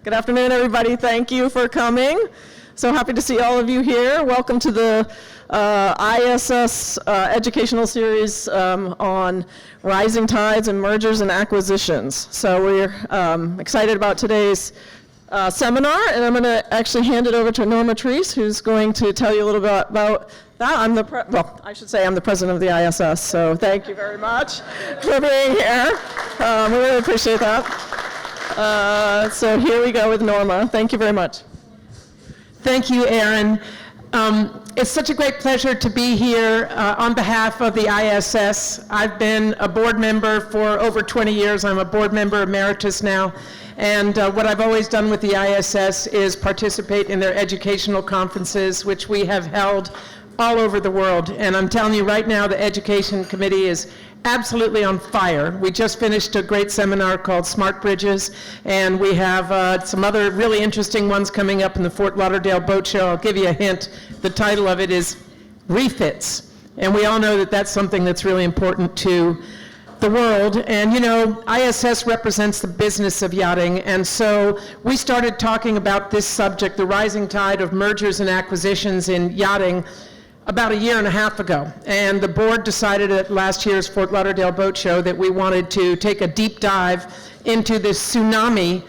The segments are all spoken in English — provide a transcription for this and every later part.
Good afternoon, everybody. Thank you for coming. So happy to see all of you here. Welcome to the ISS educational series on rising tides and mergers and acquisitions. So we're excited about today's seminar, and I'm going to actually hand it over to Norma Treese, who's going to tell you a little bit about that. I'm the president of the ISS, so thank you very much for being here. We really appreciate that. So here we go with Norma. Thank you very much. Thank you, Erin. It's such a great pleasure to be here on behalf of the ISS. I've been a board member for over 20 years. I'm a board member emeritus now. And what I've always done with the ISS is participate in their educational conferences, which we have held all over the world. And I'm telling you right now, the Education Committee is absolutely on fire. We just finished a great seminar called Smart Bridges, and we have some other really interesting ones coming up in the Fort Lauderdale Boat Show. I'll give you a hint. The title of it is Refits. And we all know that that's something that's really important to the world. And you know, ISS represents the business of yachting, and so we started talking about this subject, the rising tide of mergers and acquisitions in yachting, about a year and a half ago. And the board decided at last year's Fort Lauderdale Boat Show that we wanted to take a deep dive into this tsunami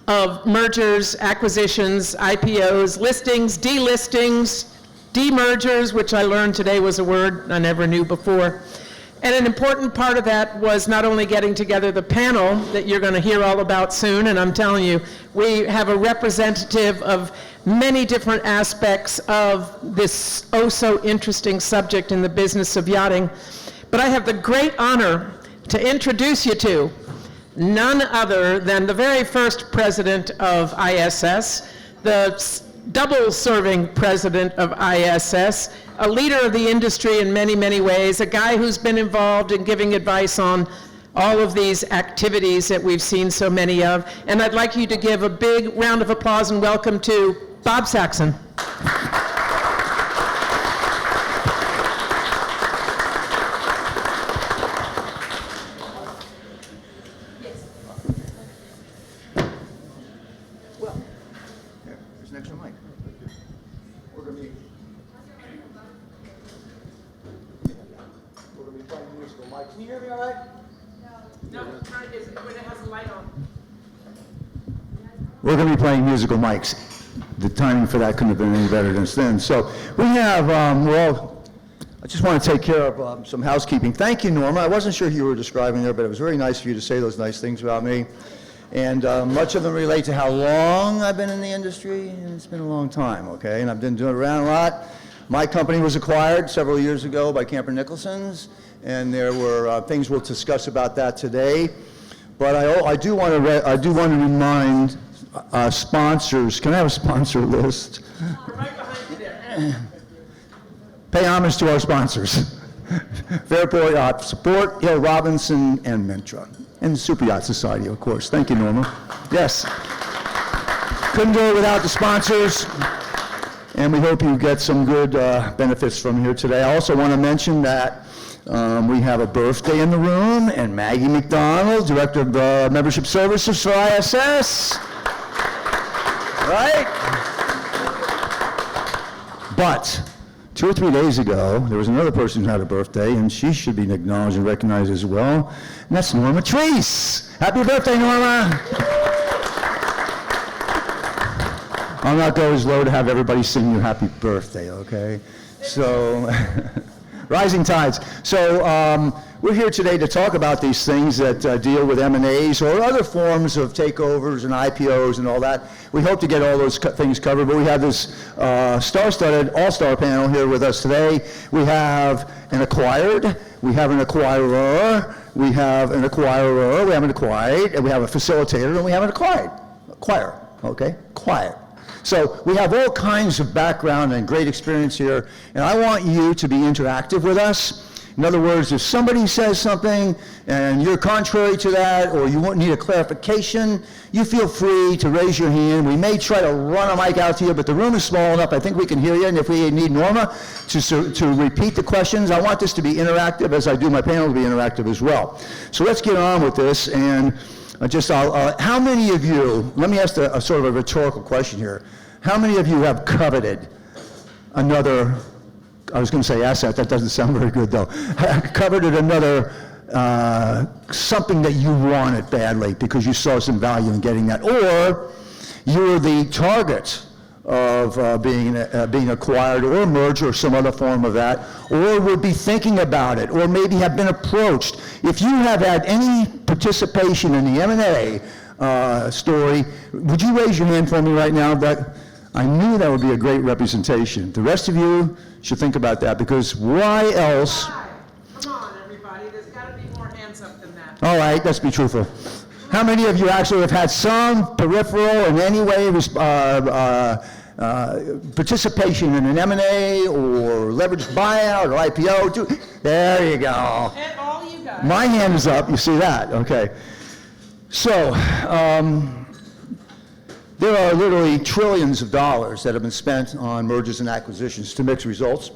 of mergers, acquisitions, IPOs, listings, delistings, demergers, which I learned today was a word I never knew before. And an important part of that was not only getting together the panel that you're going to hear all about soon, and I'm telling you, we have a representative of many different aspects of this oh so interesting subject in the business of yachting. But I have the great honor to introduce you to none other than the very first president of ISS, the double-serving president of ISS, a leader of the industry in many, many ways, a guy who's been involved in giving advice on all of these activities that we've seen so many of. And I'd like you to give a big round of applause and welcome to Bob Saxon. We're going to be playing musical mics. The timing for that couldn't have been any better than then. So we have, I just want to take care of some housekeeping. Thank you, Norma. I wasn't sure who you were describing there, but it was very nice of you to say those nice things about me. And much of them relate to how long I've been in the industry, and it's been a long time, okay? And I've been doing it around a lot. My company was acquired several years ago by Camper Nicholson's, and there were things we'll discuss about that today. But I do want to remind sponsors. Can I have a sponsor list? We're right behind you there. Pay homage to our sponsors. Fairport Yacht Support, Hill Robinson, and Mentra. And the Superyacht Society, of course. Thank you, Norma. Yes. Couldn't do it without the sponsors. And we hope you get some good benefits from here today. I also want to mention that we have a birthday in the room, and Maggie McDonald, Director of Membership Services for ISS. Right? But 2 or 3 days ago, there was another person who had a birthday, and she should be acknowledged and recognized as well, and that's Norma Treese. Happy birthday, Norma! I'll not go as low to have everybody sing you happy birthday, okay? So, rising tides. So we're here today to talk about these things that deal with M&As or other forms of takeovers and IPOs and all that. We hope to get all those things covered, but we have this star-studded all-star panel here with us today. We have an acquired, we have an acquirer, we have an acquirer, we have an acquired, and we have a facilitator, and we have an acquirer, okay? Acquired. So we have all kinds of background and great experience here, and I want you to be interactive with us. In other words, if somebody says something and you're contrary to that, or you need a clarification, you feel free to raise your hand. We may try to run a mic out to you, but the room is small enough, I think we can hear you, and if we need Norma to repeat the questions, I want this to be interactive, as I do my panel to be interactive as well. So let's get on with this, and How many of you, let me ask a sort of a rhetorical question here. How many of you have coveted another, I was going to say asset, that doesn't sound very good though, coveted another, something that you wanted badly because you saw some value in getting that, or you were the target of being acquired or merged or some other form of that, or would be thinking about it, or maybe have been approached. If you have had any participation in the M&A story, would you raise your hand for me right now? I knew that would be a great representation. The rest of you should think about that, because why else? Come on, everybody. There's got to be more hands up than that. All right, let's be truthful. How many of you actually have had some peripheral in any way participation in an M&A or leveraged buyout or IPO? There you go. And all you guys. My hand is up, you see that, okay. So, there are literally trillions of dollars that have been spent on mergers and acquisitions to mix results.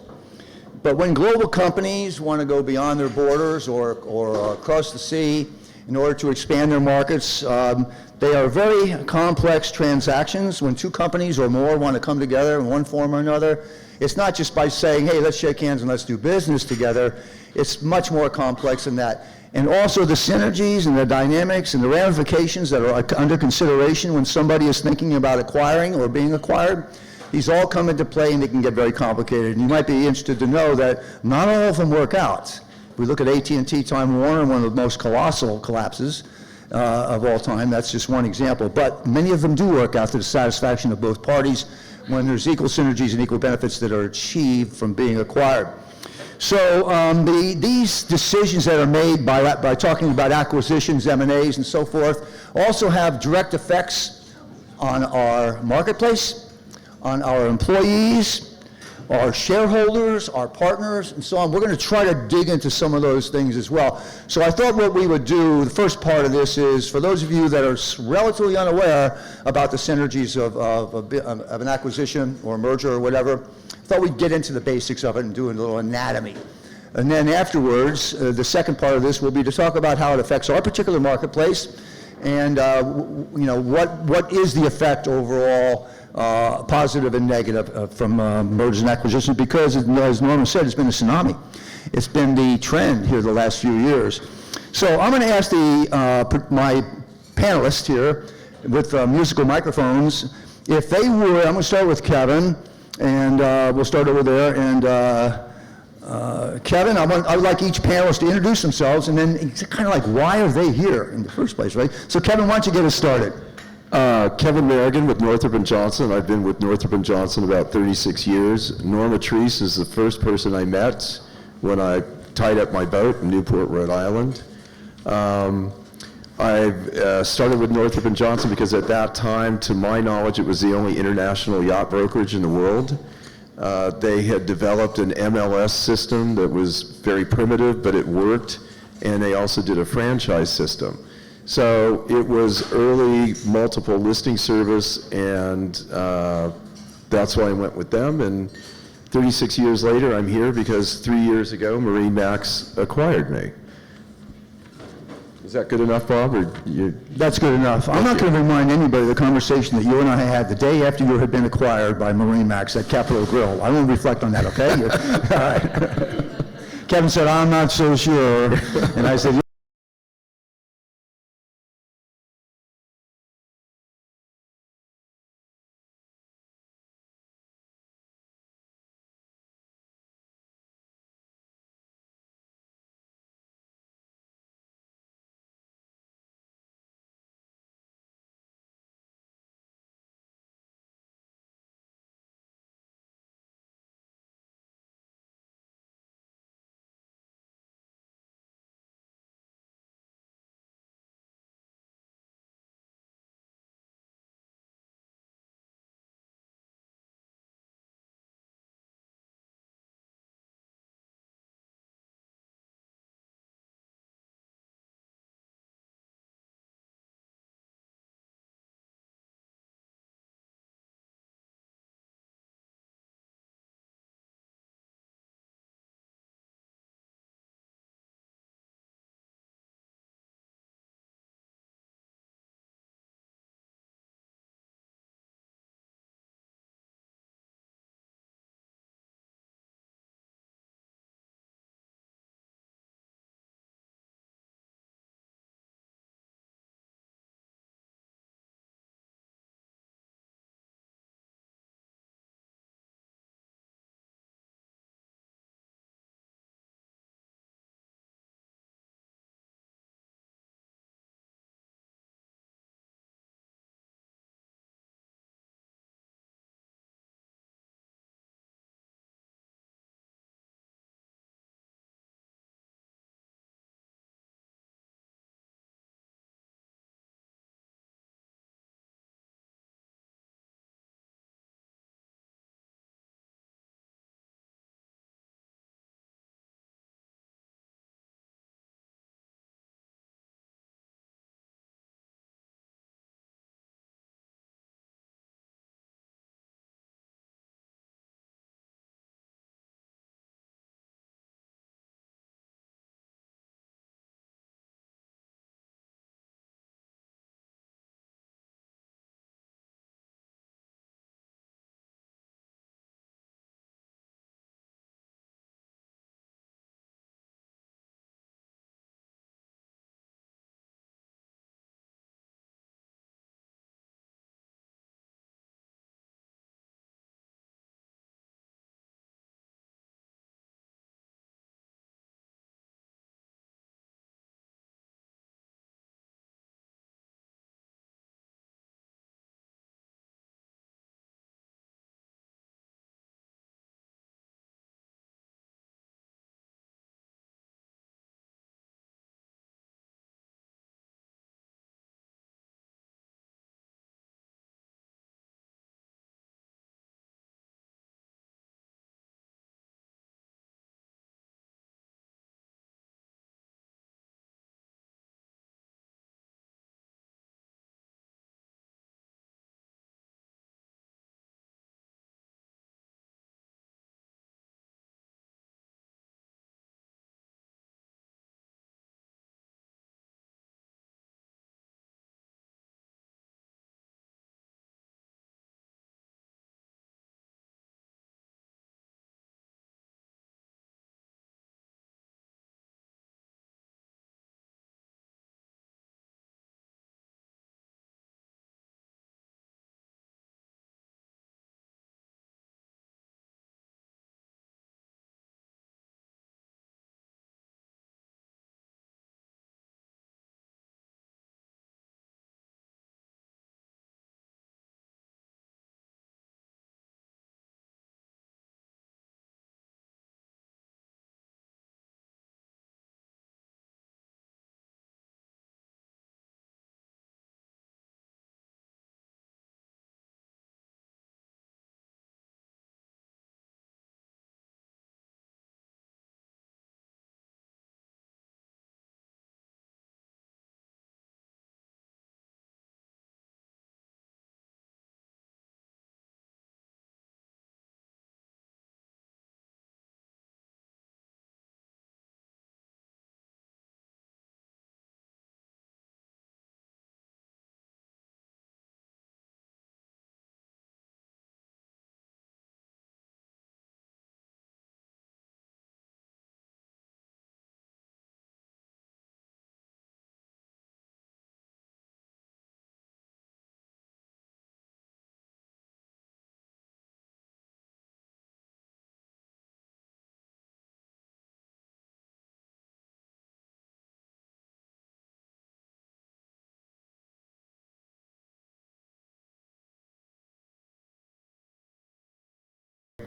But when global companies want to go beyond their borders or across the sea in order to expand their markets, they are very complex transactions. When two companies or more want to come together in one form or another, it's not just by saying, hey, let's shake hands and let's do business together. It's much more complex than that. And also the synergies and the dynamics and the ramifications that are under consideration when somebody is thinking about acquiring or being acquired, these all come into play and they can get very complicated. And you might be interested to know that not all of them work out. If we look at AT&T Time Warner, one of the most colossal collapses of all time, that's just one example. But many of them do work out to the satisfaction of both parties when there's equal synergies and equal benefits that are achieved from being acquired. So these decisions that are made by talking about acquisitions, M&As, and so forth also have direct effects on our marketplace, on our employees, our shareholders, our partners, and so on. We're going to try to dig into some of those things as well. So I thought what we would do, the first part of this is, for those of you that are relatively unaware about the synergies of an acquisition or a merger or whatever, I thought we'd get into the basics of it and do a little anatomy. And then afterwards, the second part of this will be to talk about how it affects our particular marketplace and what is the effect overall, positive and negative from mergers and acquisitions, because as Norma said, it's been a tsunami. It's been the trend here the last few years. So I'm going to ask my panelists here with musical microphones, if they would, I'm going to start with Kevin, and we'll start over there. And Kevin, I would like each panelist to introduce themselves, and then it's kind of like, why are they here in the first place, right? So Kevin, why don't you get us started? Kevin Merrigan with Northrop Johnson. I've been with Northrop Johnson about 36 years. Norma Treese is the first person I met when I tied up my boat in Newport, Rhode Island. I started with Northrop Johnson because at that time, to my knowledge, it was the only international yacht brokerage in the world. They had developed an MLS system that was very primitive, but it worked, and they also did a franchise system. So it was early multiple listing service, and that's why I went with them. And 36 years later, I'm here because 3 years ago, MarineMax acquired me. Is that good enough, Bob? Or That's good enough. I'm not going to remind anybody of the conversation that you and I had the day after you had been acquired by MarineMax at Capitol Grill. I won't reflect on that, okay? All right. Kevin said, I'm not so sure. And I said,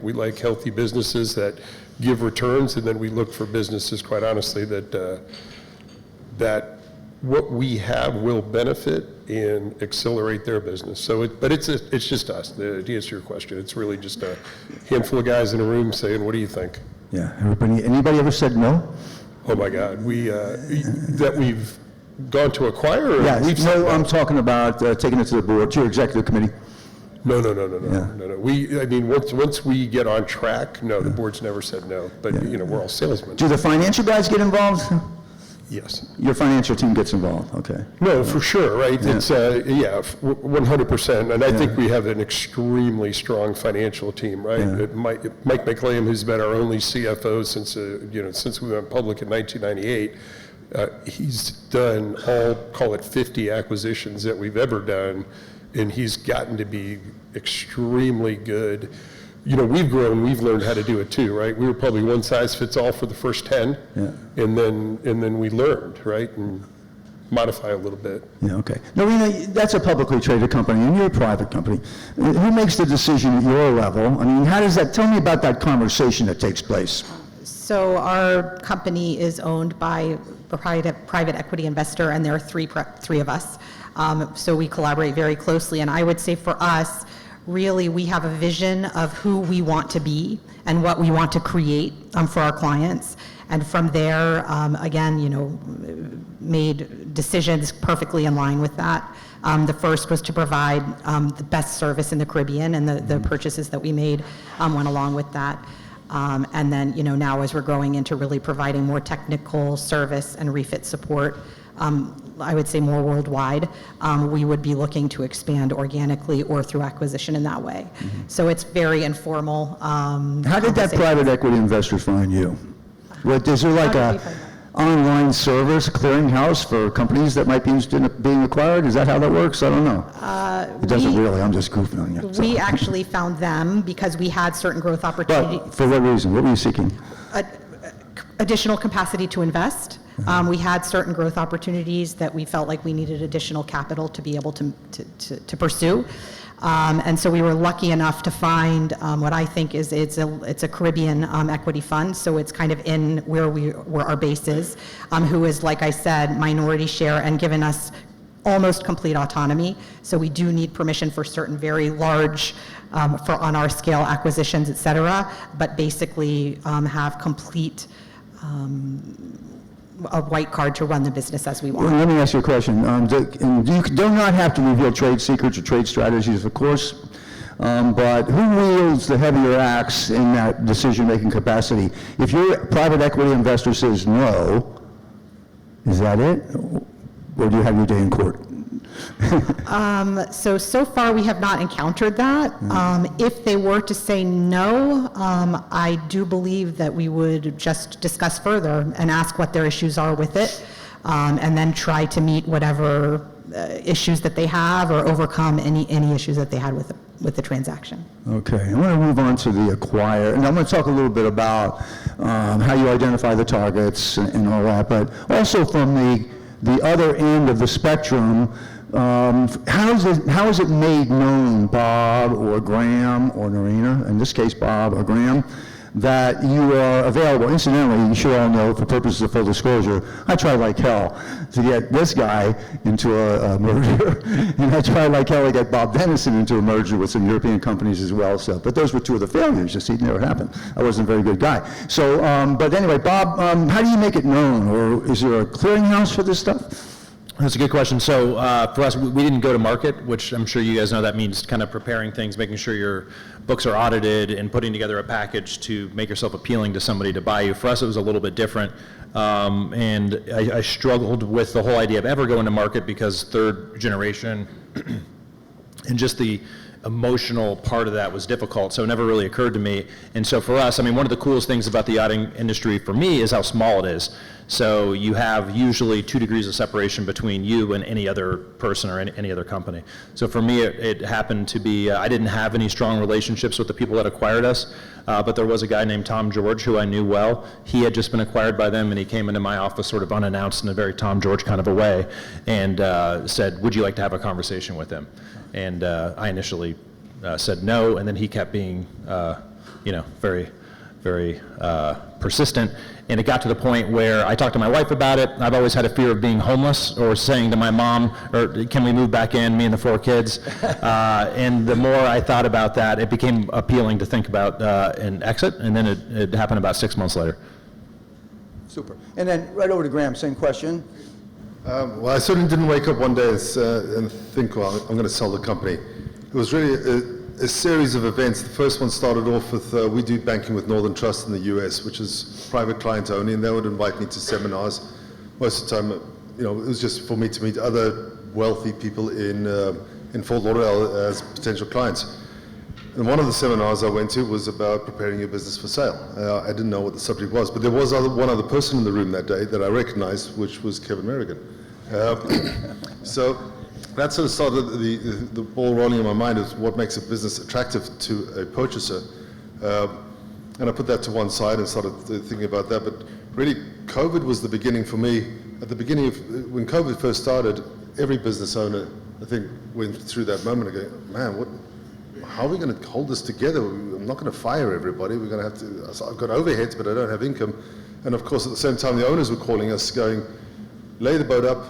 We like healthy businesses that give returns, and then we look for businesses, quite honestly, that what we have will benefit and accelerate their business. So, but it's just us. To answer your question, it's really just a handful of guys in a room saying, "What do you think?" Yeah. Anybody ever said no? Oh my God, that we've gone to acquire. Or Yes. we've said No, I'm talking about taking it to the board, to your executive committee. No. Yeah. I mean, once we get on track, no, the board's never said no. But we're all salesmen. Do the financial guys get involved? Yes. Your financial team gets involved, okay. No, for sure, right? Yeah. It's 100%, and I think we have an extremely strong financial team, right? Yeah. Mike McLean, who's been our only CFO since we went public in 1998, he's done call it 50 acquisitions that we've ever done, and he's gotten to be extremely good. We've grown, we've learned how to do it too, right? We were probably one size fits all for the first 10, and then we learned, right, and modify a little bit. Yeah, okay. Norina, that's a publicly traded company, and you're a private company. Who makes the decision at your level? I mean, tell me about that conversation that takes place. So our company is owned by a private equity investor, and there are three of us. So we collaborate very closely, and I would say for us, really, we have a vision of who we want to be and what we want to create for our clients. And from there, again, made decisions perfectly in line with that. The first was to provide the best service in the Caribbean, and the purchases that we made went along with that. And then, now as we're growing into really providing more technical service and refit support, I would say more worldwide, we would be looking to expand organically or through acquisition in that way. So it's very informal. How did that private equity investor find you? Is there like a online service, clearinghouse for companies that might be interested in being acquired? Is that how that works? I don't know. It doesn't really. I'm just goofing on you. We actually found them because we had certain growth opportunities. But for what reason? What were you seeking? Additional capacity to invest. We had certain growth opportunities that we felt like we needed additional capital to be able to pursue. And so we were lucky enough to find what I think is it's a Caribbean equity fund, so it's kind of in where our base is, who is, like I said, minority share and given us almost complete autonomy. So we do need permission for certain very large, on our scale acquisitions, et cetera, but basically have complete a white card to run the business as we want. Well, let me ask you a question. You do not have to reveal trade secrets or trade strategies, of course, but who wields the heavier axe in that decision-making capacity? If your private equity investor says no, is that it? Or do you have your day in court? So far we have not encountered that. If they were to say no, I do believe that we would just discuss further and ask what their issues are with it, and then try to meet whatever issues that they have or overcome any issues that they had with the transaction. Okay, I want to move on to the acquire, and I'm going to talk a little bit about how you identify the targets and all that, but also from the other end of the spectrum. How is it made known, Bob or Graeme or Norina, in this case Bob or Graeme, that you are available? Incidentally, you should all know, for purposes of full disclosure, I tried like hell to get this guy into a merger, and I tried like hell to get Bob Denison into a merger with some European companies as well. So, but those were two of the failures. Just it never happened. I wasn't a very good guy. So, but anyway, Bob, how do you make it known, or is there a clearinghouse for this stuff? That's a good question. So for us, we didn't go to market, which I'm sure you guys know that means kind of preparing things, making sure your books are audited and putting together a package to make yourself appealing to somebody to buy you. For us, it was a little bit different. And I struggled with the whole idea of ever going to market because third generation and just the emotional part of that was difficult, so it never really occurred to me. And so for us, I mean, one of the coolest things about the yachting industry for me is how small it is. So you have usually 2 degrees of separation between you and any other person or any other company. So for me, it happened to be, I didn't have any strong relationships with the people that acquired us, but there was a guy named Tom George who I knew well. He had just been acquired by them, and he came into my office sort of unannounced in a very Tom George kind of a way, and said, would you like to have a conversation with him? And I initially said no, and then he kept being very, very persistent. And it got to the point where I talked to my wife about it. I've always had a fear of being homeless or saying to my mom, or can we move back in, me and the 4 kids? And the more I thought about that, it became appealing to think about an exit, and then it happened about 6 months later. Super. And then right over to Graeme, same question. Well, I certainly didn't wake up one day and think, well, I'm going to sell the company. It was really a series of events. The first one started off with, we do banking with Northern Trust in the US, which is private client only, and they would invite me to seminars. Most of the time, it was just for me to meet other wealthy people in Fort Lauderdale as potential clients. And one of the seminars I went to was about preparing your business for sale. I didn't know what the subject was, but there was one other person in the room that day that I recognized, which was Kevin Merrigan. So that sort of started the ball rolling in my mind is what makes a business attractive to a purchaser. And I put that to one side and started thinking about that. But really, COVID was the beginning for me. At the beginning of, when COVID first started, every business owner, I think, went through that moment and go, man, how are we going to hold this together? I'm not going to fire everybody. We're going to have to, I've got overheads, but I don't have income. And of course, at the same time, the owners were calling us going, lay the boat up,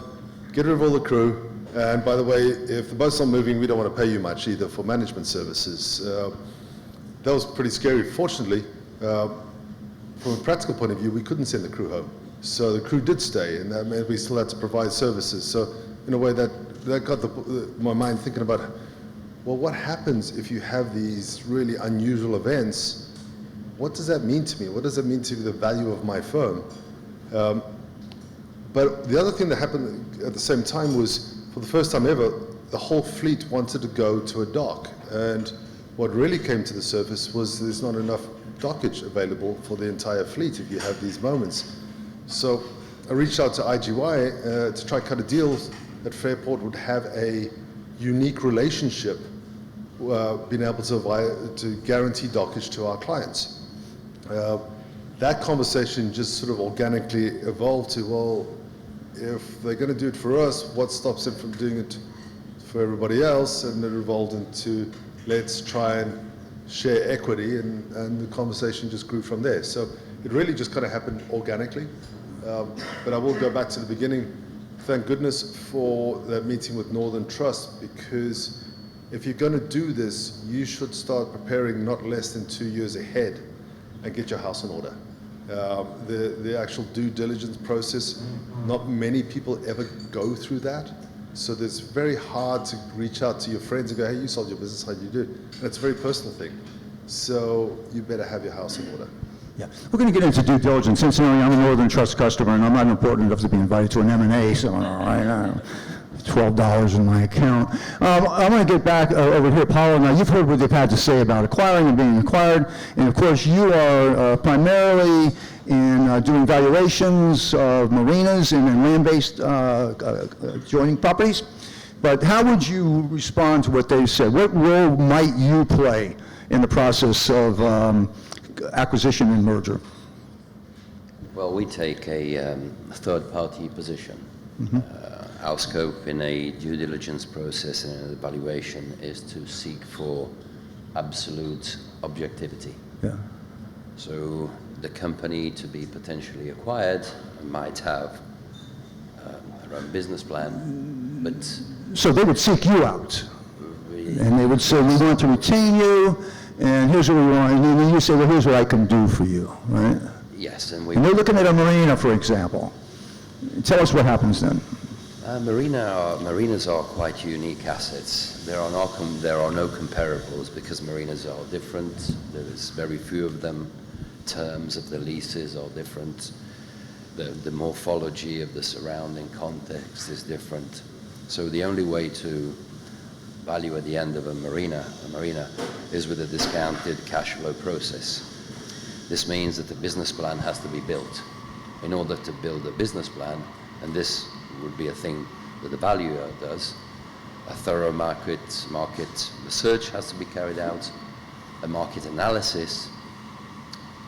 get rid of all the crew. And by the way, if the boat's not moving, we don't want to pay you much either for management services. That was pretty scary. Fortunately, from a practical point of view, we couldn't send the crew home. So the crew did stay, and that meant we still had to provide services. So in a way, that got my mind thinking about, well, what happens if you have these really unusual events? What does that mean to me? What does it mean to the value of my firm? But the other thing that happened at the same time was, for the first time ever, the whole fleet wanted to go to a dock. And what really came to the surface was there's not enough dockage available for the entire fleet if you have these moments. So I reached out to IGY to try cut a deal that Fairport would have a unique relationship, being able to guarantee dockage to our clients. That conversation just sort of organically evolved to, well, if they're going to do it for us, what stops them from doing it for everybody else? And it evolved into, let's try and share equity, and the conversation just grew from there. So it really just kind of happened organically. But I will go back to the beginning. Thank goodness for that meeting with Northern Trust, because if you're going to do this, you should start preparing not less than 2 years ahead and get your house in order. The actual due diligence process, not many people ever go through that. So it's very hard to reach out to your friends and go, hey, you sold your business, how do you do it? And it's a very personal thing. So you better have your house in order. Yeah, we're going to get into due diligence. Incidentally, I'm a Northern Trust customer, and I'm not important enough to be invited to an M&A seminar, right? $12 in my account. I want to get back over here, Paolo. Now, you've heard what they've had to say about acquiring and being acquired, and of course, you are primarily in doing valuations of marinas and in land-based adjoining properties. But how would you respond to what they've said? What role might you play in the process of acquisition and merger? Well, we take a third-party position. Our scope in a due diligence process and an evaluation is to seek for absolute objectivity. Yeah. So the company to be potentially acquired might have their own business plan, but... So they would seek you out, and they would say, we want to retain you, and here's what we want, and then you say, well, here's what I can do for you, right? Yes, and they're looking at a marina, for example. Tell us what happens then. Marinas are quite unique assets. There are no comparables because marinas are different. There is very few of them. Terms of the leases are different. The morphology of the surrounding context is different. So the only way to value at the end of a marina is with a discounted cash flow process. This means that the business plan has to be built. In order to build a business plan, and this would be a thing that the valuer does, a thorough market research has to be carried out, a market analysis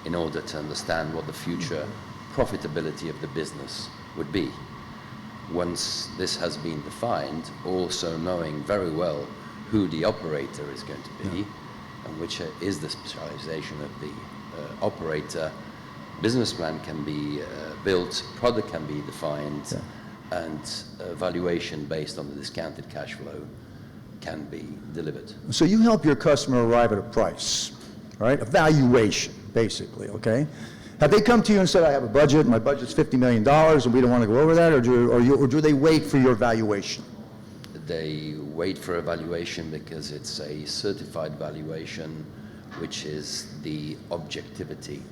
in order to understand what the future profitability of the business would be. Once this has been defined, also knowing very well who the operator is going to be, and which is the specialization of the operator, business plan can be built, product can be defined, and valuation based on the discounted cash flow can be delivered. So you help your customer arrive at a price, right? A valuation, basically, okay? Have they come to you and said, I have a budget, my budget's $50 million, and we don't want to go over that, or do they wait for your valuation? They wait for a valuation because it's a certified valuation, which is the objectivity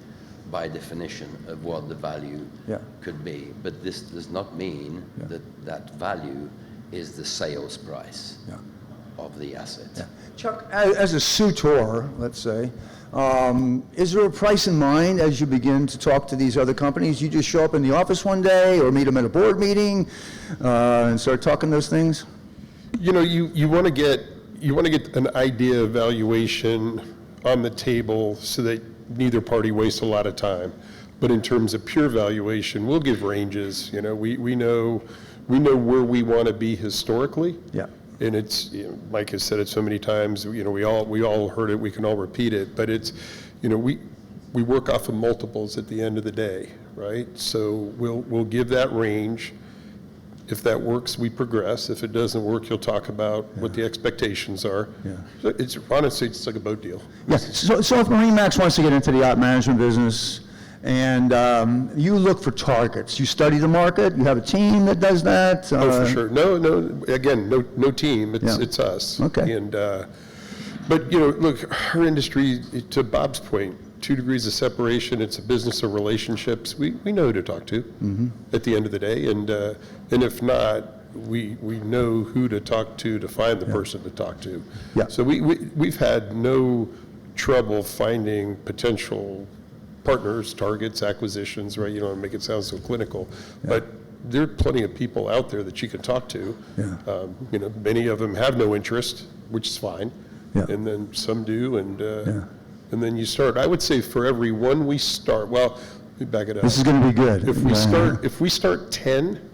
by definition of what the value could be. But this does not mean that that value is the sales price of the asset. Chuck, as a suitor, let's say, is there a price in mind as you begin to talk to these other companies? You just show up in the office one day or meet them at a board meeting and start talking those things? You know, you want to get an idea of valuation on the table so that neither party wastes a lot of time. But in terms of pure valuation, we'll give ranges. You know, we know where we want to be historically. Yeah. And it's, you know, Mike has said it so many times, you know, we all heard it, we can all repeat it, but it's, you know, we work off of multiples at the end of the day, right? So we'll give that range. If that works, we progress. If it doesn't work, you'll talk about what the expectations are. Yeah. So it's honestly, it's like a boat deal. Yes. So if MarineMax wants to get into the yacht management business, and you look for targets, you study the market, you have a team that does that? Oh, for sure. No, again, no team, it's us. Okay. And, but, you know, look, our industry, to Bob's point, 2 degrees of separation, it's a business of relationships. We know who to talk to at the end of the day, and if not, we know who to talk to find the person to talk to. Yeah. So we've had no trouble finding potential partners, targets, acquisitions, right? You don't want to make it sound so clinical, but there are plenty of people out there that you can talk to. Yeah. You know, many of them have no interest, which is fine, and then some do, and then you start. I would say for every one we start, well, let me back it up. This is going to be good. If we start 10,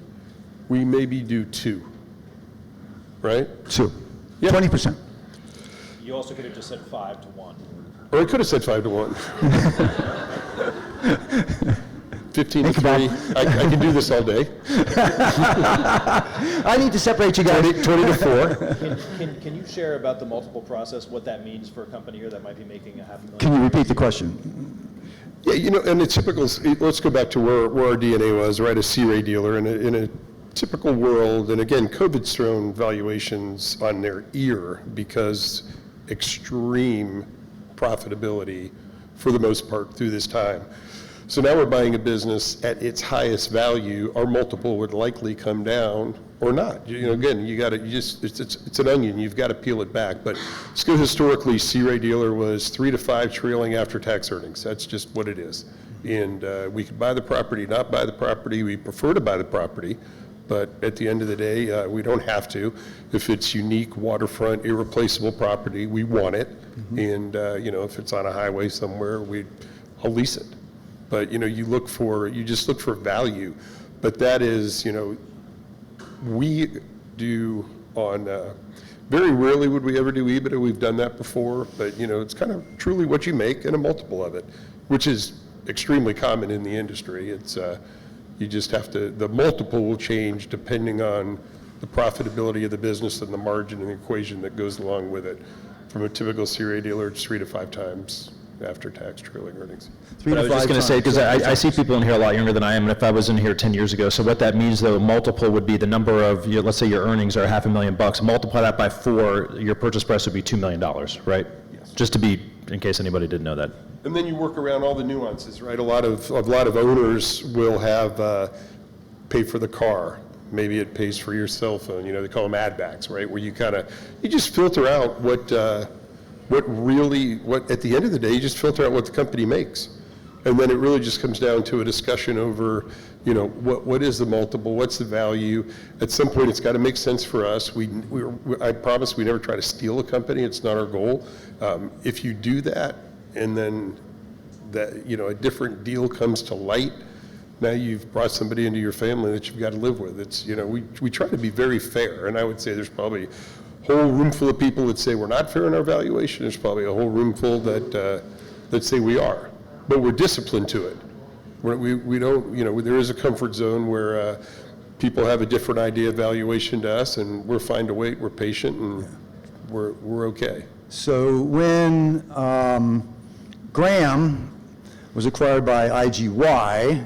we maybe do 2, right? 2. Yeah. 20%. You also could have just said 5 to 1. Or I could have said 5 to 1. 15 to 3. I can do this all day. I need to separate you guys. 20 to 4. Can you share about the multiple process, what that means for a company here that might be making $500,000? Can you repeat the question? Yeah, you know, and the typical, let's go back to where our DNA was, right? A C-ray dealer in a typical world, and again, COVID's thrown valuations on their ear because extreme profitability for the most part through this time. So now we're buying a business at its highest value. Our multiple would likely come down or not. You know, again, it's an onion. You've got to peel it back. But let's go historically. C-ray dealer was 3 to 5 trailing after-tax earnings. That's just what it is. And we could buy the property, not buy the property. We prefer to buy the property. But at the end of the day, we don't have to. If it's unique, waterfront, irreplaceable property, we want it. And you know, if it's on a highway somewhere, I'll lease it. But you know, you just look for value. But that is, you know, we do on. Very rarely would we ever do EBITDA. We've done that before, but you know, it's kind of truly what you make and a multiple of it, which is extremely common in the industry. It's you just have to, the multiple will change depending on the profitability of the business and the margin and the equation that goes along with it. From a typical C-ray dealer, it's 3 to 5 times after-tax trailing earnings. But I was just going to say, because I see people in here a lot younger than I am, and if I was in here 10 years ago, so what that means, though, multiple would be the number of, let's say your earnings are $500,000, multiply that by 4, your purchase price would be $2 million, right? Yes. Just to be, in case anybody didn't know that. And then you work around all the nuances, right? A lot of owners will have pay for the car. Maybe it pays for your cell phone. You know, they call them add backs, right? Where you just filter out what at the end of the day, you just filter out what the company makes. And then it really just comes down to a discussion over, you know, what is the multiple, what's the value. At some point, it's got to make sense for us. I promise we never try to steal a company. It's not our goal. If you do that, and then that, you know, a different deal comes to light, now you've brought somebody into your family that you've got to live with. It's, you know, we try to be very fair, and I would say there's probably whole room full of people that say we're not fair in our valuation. There's probably a whole room full that say we are, but we're disciplined to it. We don't, there is a comfort zone where people have a different idea of valuation to us, and we're fine to wait, we're patient, and we're okay. So when Graeme was acquired by IGY,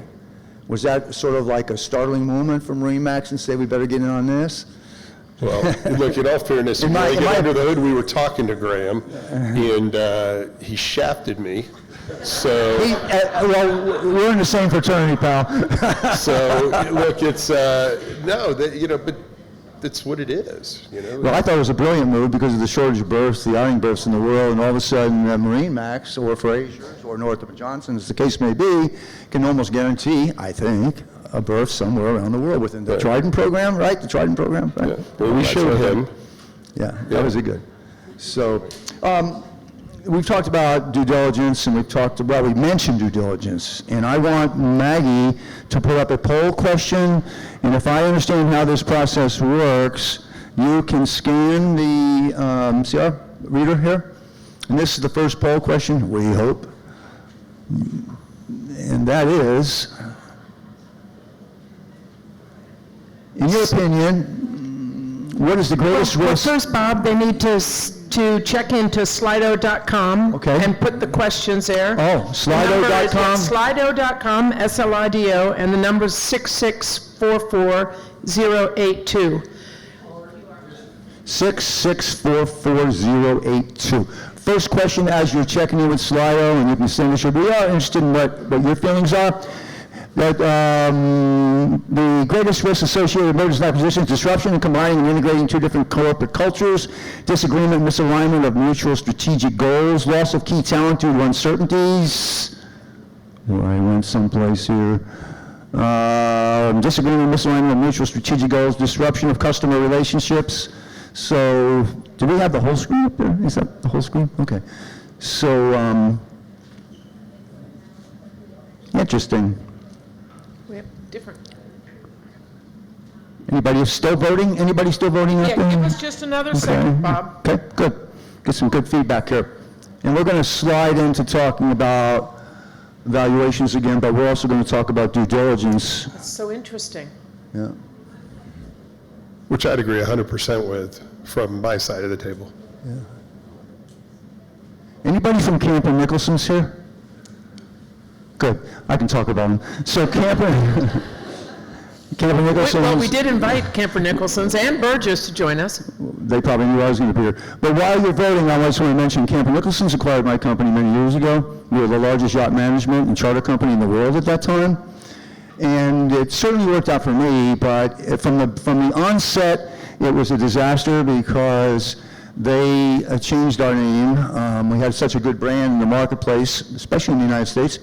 was that sort of like a startling moment for MarineMax and say we better get in on this? Well, look, in all fairness, when I get under the hood, we were talking to Graeme, and he shafted me. So, well, we're in the same fraternity, pal. So, look, it's but that's what it is. Well, I thought it was a brilliant move because of the shortage of berths, the yachting berths in the world, and all of a sudden, MarineMax or Frasers or Northrop Johnson, as the case may be, can almost guarantee, I think, a berth somewhere around the world within the Trident program, right? The Trident program, right? Yeah. Well, we showed him. Yeah, that was good. So, we've talked about due diligence, and we mentioned due diligence, and I want Maggie to put up a poll question, and if I understand how this process works, you can scan the, see our reader here? And this is the first poll question, we hope, and that is, in your opinion, what is the greatest risk? Well, first, Bob, they need to check into slido.com and put the questions there. Oh, slido.com? Slido.com, SLIDO, and the number is 6644082. 6644082. First question as you're checking in with Slido, and you can send us we are interested in what your feelings are. That the greatest risks associated with mergers and acquisitions, disruption in combining and integrating two different corporate cultures, disagreement, misalignment of mutual strategic goals, loss of key talent due to uncertainties. Well, I went someplace here. Disagreement, misalignment of mutual strategic goals, disruption of customer relationships. So, do we have the whole screen up there? Is that the whole screen? Okay. So, interesting. Different. Anybody still voting? Anybody still voting out there? Yeah, give us just another second, Bob. Okay, good. Get some good feedback here. And we're going to slide into talking about valuations again, but we're also going to talk about due diligence. That's so interesting. Yeah. Which I'd agree 100% with from my side of the table. Yeah. Anybody from Camper Nicholson's here? Good. I can talk about them. So Camper Nicholson's. Well, we did invite Camper Nicholson's and Burgess to join us. They probably knew I was going to be here. But while you're voting, I just want to mention Camper Nicholson's acquired my company many years ago. We were the largest yacht management and charter company in the world at that time. And it certainly worked out for me, but from the onset, it was a disaster because they changed our name. We had such a good brand in the marketplace, especially in the United States.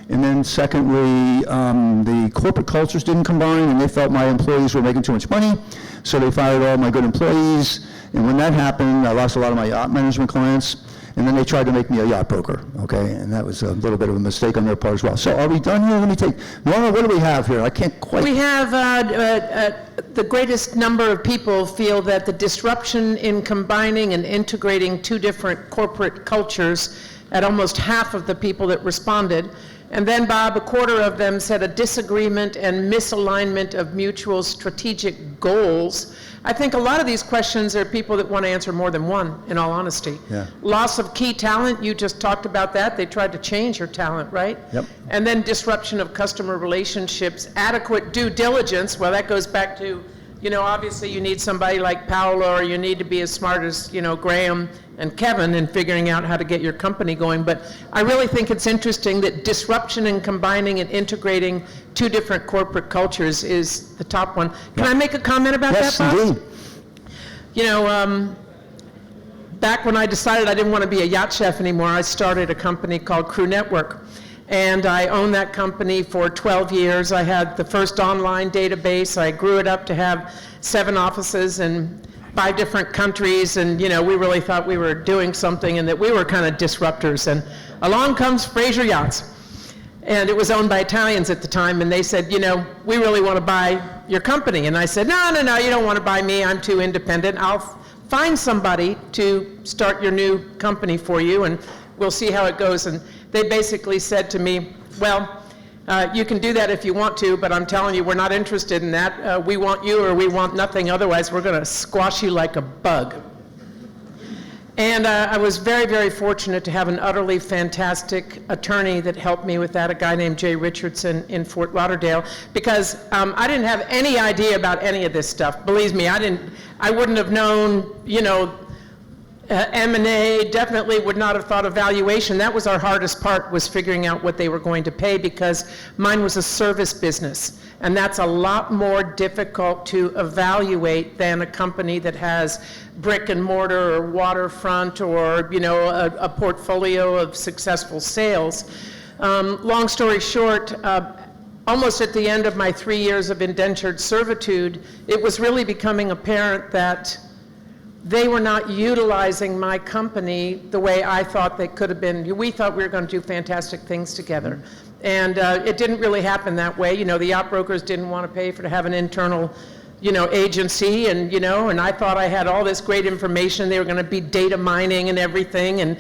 And then secondly, the corporate cultures didn't combine, and they felt my employees were making too much money, so they fired all my good employees. And when that happened, I lost a lot of my yacht management clients, and then they tried to make me a yacht broker, okay? And that was a little bit of a mistake on their part as well. So are we done here? Let me take, Norma, what do we have here? I can't quite. We have the greatest number of people feel that the disruption in combining and integrating two different corporate cultures at almost half of the people that responded. And then, Bob, a quarter of them said a disagreement and misalignment of mutual strategic goals. I think a lot of these questions are people that want to answer more than one, in all honesty. Yeah. Loss of key talent, you just talked about that. They tried to change your talent, right? Yep. And then disruption of customer relationships, adequate due diligence. Well, that goes back to, obviously you need somebody like Paolo, or you need to be as smart as, Graeme and Kevin in figuring out how to get your company going. But I really think it's interesting that disruption in combining and integrating two different corporate cultures is the top one. Can I make a comment about that, Bob? Yes, indeed. Back when I decided I didn't want to be a yacht chef anymore, I started a company called Crew Network. And I owned that company for 12 years. I had the first online database. I grew it up to have 7 offices in 5 different countries, and we really thought we were doing something and that we were kind of disruptors. And along comes Fraser Yachts, and it was owned by Italians at the time, and they said, we really want to buy your company. And I said, no, you don't want to buy me. I'm too independent. I'll find somebody to start your new company for you, and we'll see how it goes. And they basically said to me, well, you can do that if you want to, but I'm telling you, we're not interested in that. We want you or we want nothing. Otherwise, we're going to squash you like a bug. And I was very, very fortunate to have an utterly fantastic attorney that helped me with that, a guy named Jay Richardson in Fort Lauderdale, because I didn't have any idea about any of this stuff. Believe me, I wouldn't have known, M&A, definitely would not have thought of valuation. That was our hardest part, was figuring out what they were going to pay, because mine was a service business. And that's a lot more difficult to evaluate than a company that has brick and mortar or waterfront or, a portfolio of successful sales. Long story short, almost at the end of my 3 years of indentured servitude, it was really becoming apparent that they were not utilizing my company the way I thought they could have been. We thought we were going to do fantastic things together. And it didn't really happen that way. The yacht brokers didn't want to pay to have an internal, agency, and I thought I had all this great information. They were going to be data mining and everything, and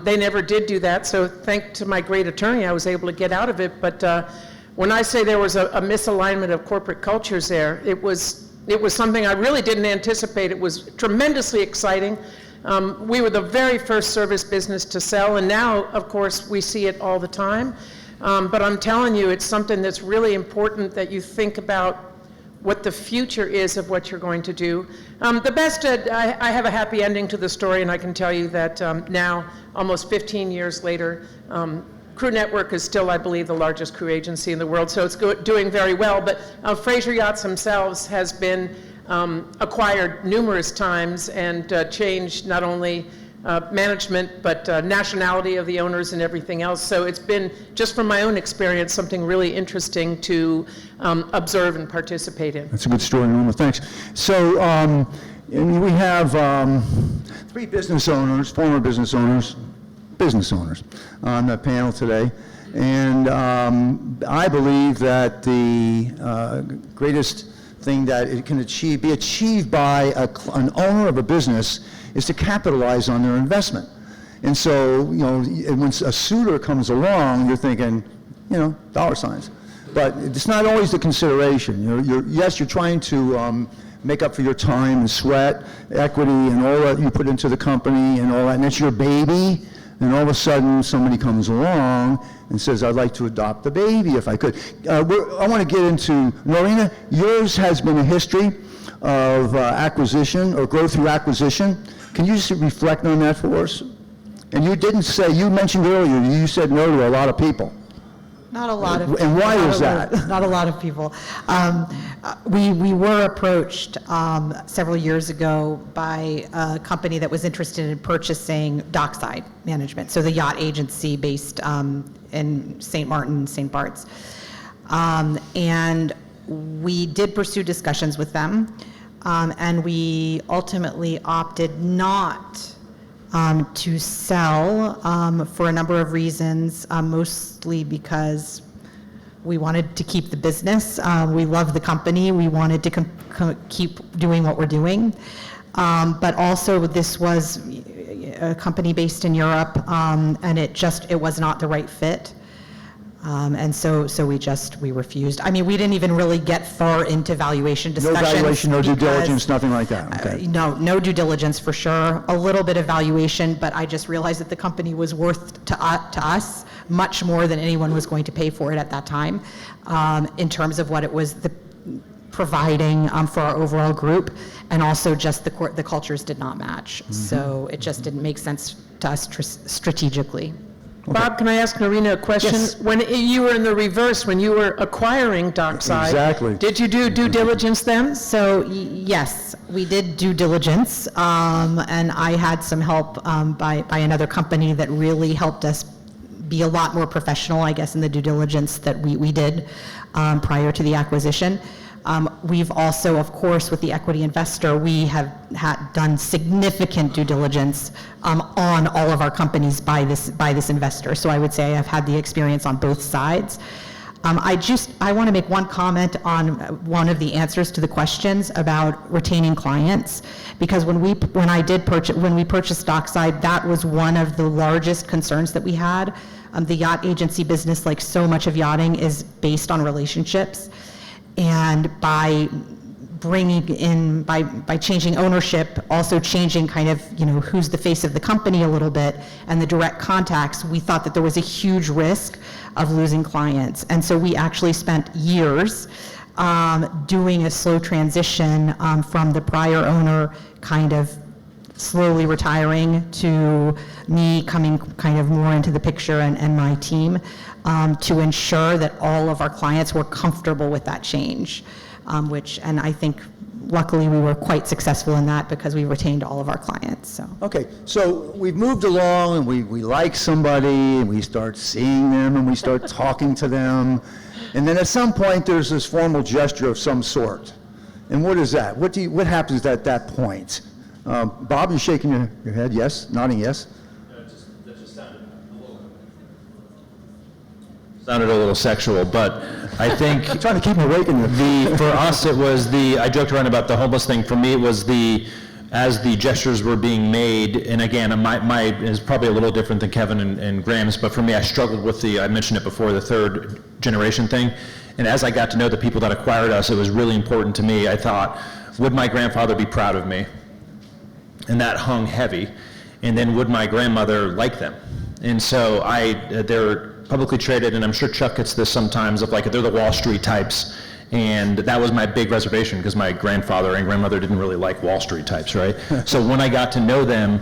they never did do that. So thanks to my great attorney, I was able to get out of it. But when I say there was a misalignment of corporate cultures there, it was something I really didn't anticipate. It was tremendously exciting. We were the very first service business to sell, and now, of course, we see it all the time. But I'm telling you, it's something that's really important that you think about what the future is of what you're going to do. I have a happy ending to the story, and I can tell you that now, almost 15 years later, Crew Network is still, I believe, the largest crew agency in the world, so it's doing very well. But Fraser Yachts themselves has been acquired numerous times and changed not only management, but nationality of the owners and everything else. So it's been, just from my own experience, something really interesting to observe and participate in. That's a good story, Norma. Thanks. So we have 3 business owners, former business owners on the panel today. And I believe that the greatest thing that it can be achieved by an owner of a business is to capitalize on their investment. And so, when a suitor comes along, you're thinking, dollar signs. But it's not always the consideration. Yes, you're trying to make up for your time and sweat, equity, and all that you put into the company and all that, and it's your baby. And all of a sudden, somebody comes along and says, I'd like to adopt the baby if I could. I want to get into, Norina, yours has been a history of acquisition or growth through acquisition. Can you just reflect on that for us? And you mentioned earlier, you said no to a lot of people. Not a lot of people. And why is that? Not a lot of people. We were approached several years ago by a company that was interested in purchasing dockside management, so the yacht agency based in St. Martin, St. Bart's. And we did pursue discussions with them, and we ultimately opted not to sell for a number of reasons, mostly because we wanted to keep the business. We love the company. We wanted to keep doing what we're doing. But also this was a company based in Europe, and it was not the right fit. And so we refused. I mean, we didn't even really get far into valuation discussions. No valuation, no due diligence, nothing like that. Okay. No due diligence for sure. A little bit of valuation, but I just realized that the company was worth to us much more than anyone was going to pay for it at that time, in terms of what it was providing for our overall group, and also just the cultures did not match. Mm-hmm. So it just didn't make sense to us strategically. Okay. Bob, can I ask Norina a question? Yes. When you were in the reverse, when you were acquiring Dockside, exactly. Did you do due diligence then? So yes, we did due diligence, and I had some help by another company that really helped us be a lot more professional, I guess, in the due diligence that we did prior to the acquisition. We've also, of course, with the equity investor, we have done significant due diligence on all of our companies by this investor. So I would say I've had the experience on both sides. I want to make one comment on one of the answers to the questions about retaining clients, because when we purchased Dockside, that was one of the largest concerns that we had. The yacht agency business, like so much of yachting, is based on relationships, and by changing ownership, also changing kind of, who's the face of the company a little bit, and the direct contacts, we thought that there was a huge risk of losing clients. And so we actually spent years doing a slow transition from the prior owner kind of slowly retiring to me coming kind of more into the picture and my team to ensure that all of our clients were comfortable with that change. And I think luckily we were quite successful in that because we retained all of our clients. So. Okay, so we've moved along and we like somebody and we start seeing them and we start talking to them. And then at some point there's this formal gesture of some sort. And what is that? What happens at that point? Bob, you're shaking your head, yes? Nodding yes? That just sounded a little sexual, but I think I'm trying to keep me awake in here. for us it was I joked around about the homeless thing. For me it was as the gestures were being made, and again, my is probably a little different than Kevin and Graham's, but for me I struggled with I mentioned it before, the third generation thing. And as I got to know the people that acquired us, it was really important to me. I thought, would my grandfather be proud of me? And that hung heavy. And then would my grandmother like them? And so they're publicly traded, and I'm sure Chuck gets this sometimes, of like they're the Wall Street types. And that was my big reservation because my grandfather and grandmother didn't really like Wall Street types, right? So when I got to know them,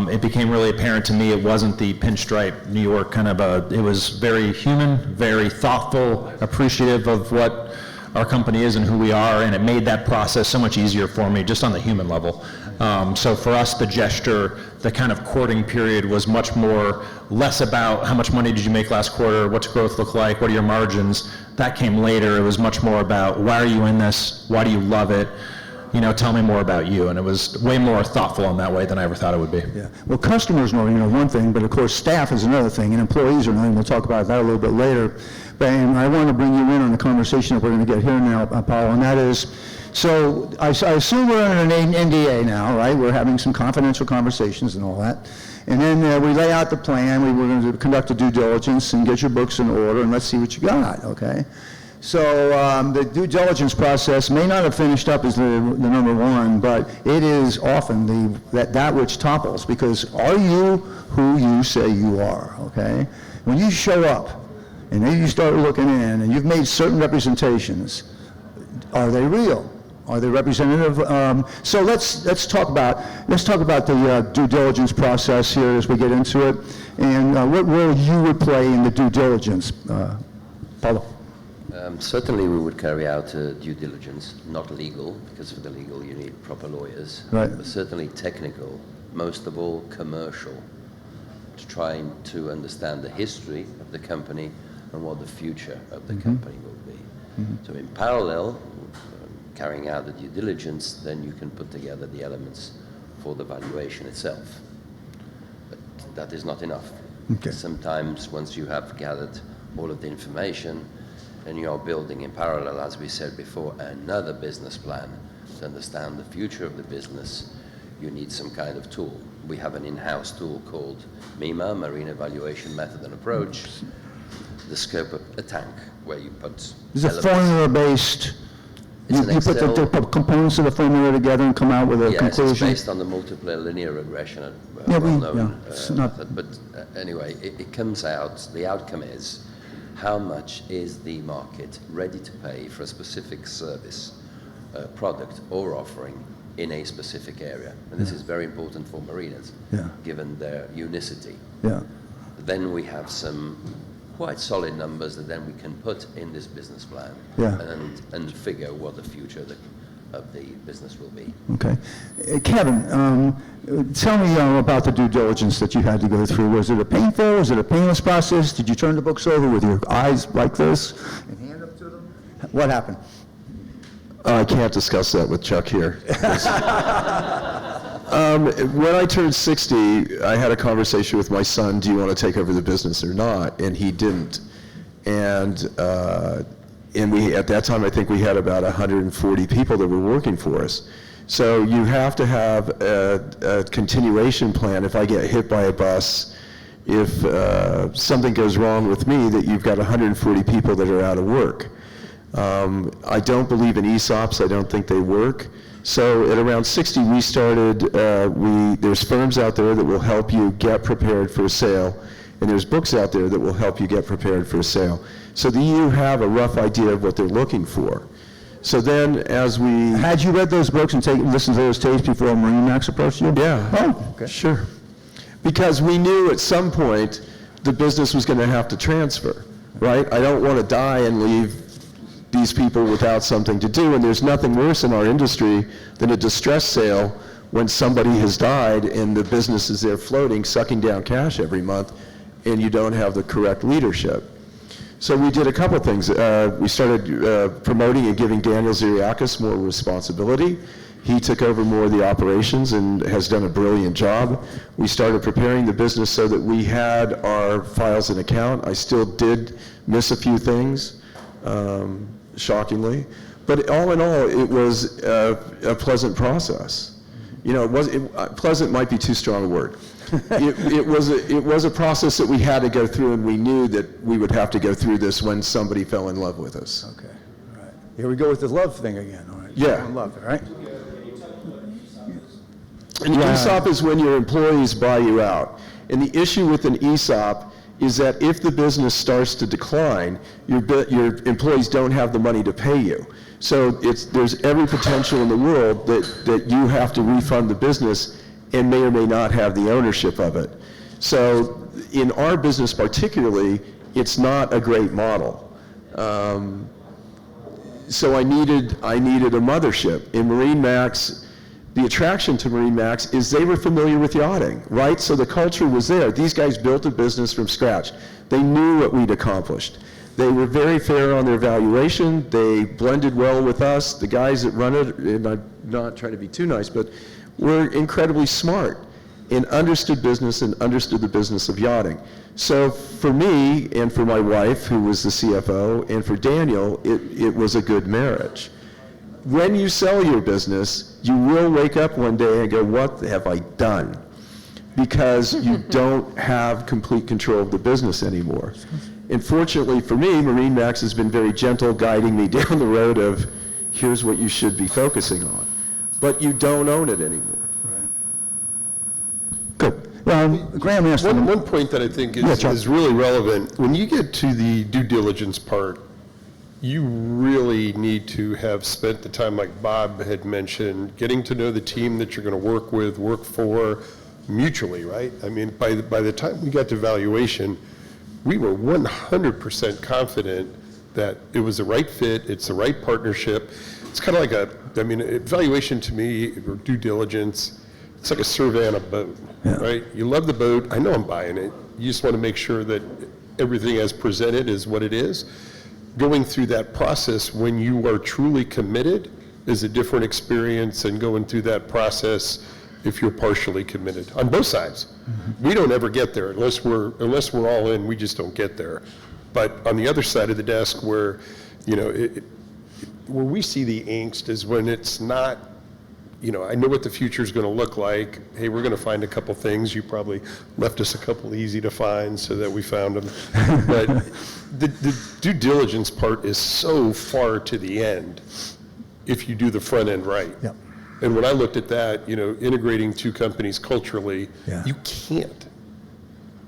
it became really apparent to me it wasn't the pinstripe New York kind of it was very human, very thoughtful, appreciative of what our company is and who we are, and it made that process so much easier for me just on the human level. So for us, the gesture, the kind of courting period was much less about how much money did you make last quarter, what's growth look like, what are your margins. That came later. It was much more about why are you in this, why do you love it, tell me more about you. And it was way more thoughtful in that way than I ever thought it would be. Yeah. Well, customers know, one thing, but of course staff is another thing, and employees are another, and we'll talk about that a little bit later. And I want to bring you in on the conversation that we're going to get here now, Paolo, and that is, so I assume we're under an NDA now, right? We're having some confidential conversations and all that. And then we lay out the plan. We're going to conduct a due diligence and get your books in order, and let's see what you got, okay? So the due diligence process may not have finished up as the number one, but it is often that which topples, because are you who you say you are, okay? When you show up, and then you start looking in, and you've made certain representations, are they real? Are they representative? So let's talk about the due diligence process here as we get into it, and what role you would play in the due diligence, Paolo. Certainly we would carry out due diligence, not legal, because for the legal you need proper lawyers, right. But certainly technical, most of all commercial, to try to understand the history of the company and what the future of the company will be. So in parallel, carrying out the due diligence, then you can put together the elements for the valuation itself. But that is not enough. Okay. Sometimes once you have gathered all of the information, and you are building in parallel, as we said before, another business plan to understand the future of the business, you need some kind of tool. We have an in-house tool called MIMA, Marine Evaluation Method and Approach, the scope of a tank, where you put Is it formula-based? You put the components of the formula together and come out with a conclusion? Yes, it's based on the multiple linear regression, but anyway, it comes out, the outcome is, how much is the market ready to pay for a specific service, product or offering in a specific area? And this is very important for marinas, given their unicity. Then we have some quite solid numbers that then we can put in this business plan and figure what the future of the business will be. Okay. Kevin, tell me about the due diligence that you had to go through. Was it a painful, was it a painless process? Did you turn the books over with your eyes like this and hand them to them? What happened? I can't discuss that with Chuck here. When I turned 60, I had a conversation with my son, do you want to take over the business or not? And he didn't. And we, at that time, I think we had about 140 people that were working for us. So you have to have a continuation plan. If I get hit by a bus, if something goes wrong with me, that you've got 140 people that are out of work. I don't believe in ESOPs. I don't think they work. So at around 60, we started, there's firms out there that will help you get prepared for a sale, and there's books out there that will help you get prepared for a sale. So that you have a rough idea of what they're looking for. So then as we... Had you read those books and listened to those tapes before MarineMax approached you? Yeah. Oh, okay. Sure. Because we knew at some point the business was going to have to transfer, right? I don't want to die and leave these people without something to do, and there's nothing worse in our industry than a distress sale when somebody has died and the business is there floating, sucking down cash every month, and you don't have the correct leadership. So we did a couple things. We started promoting and giving Daniel Ziriakis more responsibility. He took over more of the operations and has done a brilliant job. We started preparing the business so that we had our files in account. I still did miss a few things, shockingly. But all in all, it was a pleasant process. You know, pleasant might be too strong a word. It was a process that we had to go through, and we knew that we would have to go through this when somebody fell in love with us. Okay, all right. Here we go with the love thing again, all right? Yeah. Love, all right? An ESOP is when your employees buy you out. And the issue with an ESOP is that if the business starts to decline, your employees don't have the money to pay you. So there's every potential in the world that you have to refund the business and may or may not have the ownership of it. So in our business particularly, it's not a great model. So I needed a mothership. In MarineMax, the attraction to MarineMax is they were familiar with yachting, right? So the culture was there. These guys built a business from scratch. They knew what we'd accomplished. They were very fair on their valuation. They blended well with us. The guys that run it, and I'm not trying to be too nice, but were incredibly smart and understood business and understood the business of yachting. So for me and for my wife, who was the CFO, and for Daniel, it was a good marriage. When you sell your business, you will wake up one day and go, what have I done? Because you don't have complete control of the business anymore. And fortunately for me, MarineMax has been very gentle, guiding me down the road of, here's what you should be focusing on. But you don't own it anymore. Right. Good. Graeme asked One point that I think is really relevant, when you get to the due diligence part, you really need to have spent the time, like Bob had mentioned, getting to know the team that you're going to work with, work for, mutually, right? I mean, by the time we got to valuation, we were 100% confident that it was the right fit, it's the right partnership. It's kind of like valuation to me, or due diligence, it's like a survey on a boat, right? You love the boat, I know I'm buying it. You just want to make sure that everything as presented is what it is. Going through that process when you are truly committed is a different experience than going through that process if you're partially committed, on both sides. Mm-hmm. We don't ever get there unless we're all in, we just don't get there. But on the other side of the desk where, you know, where we see the angst is when it's not, you know, I know what the future is going to look like. Hey, we're going to find a couple things. You probably left us a couple easy to find so that we found them. But the due diligence part is so far to the end if you do the front end right. Yep. And when I looked at that, you know, integrating two companies culturally, you can't,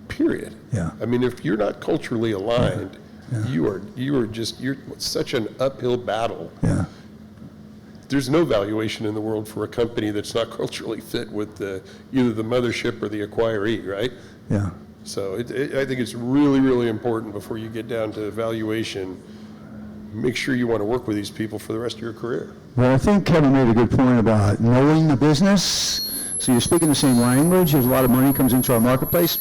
period. Yeah. I mean, if you're not culturally aligned, you're such an uphill battle. Yeah. There's no valuation in the world for a company that's not culturally fit with either the mothership or the acquiree, right? Yeah. So I think it's really, really important before you get down to valuation, make sure you want to work with these people for the rest of your career. Well, I think Kevin made a good point about knowing the business. So you're speaking the same language. There's a lot of money comes into our marketplace.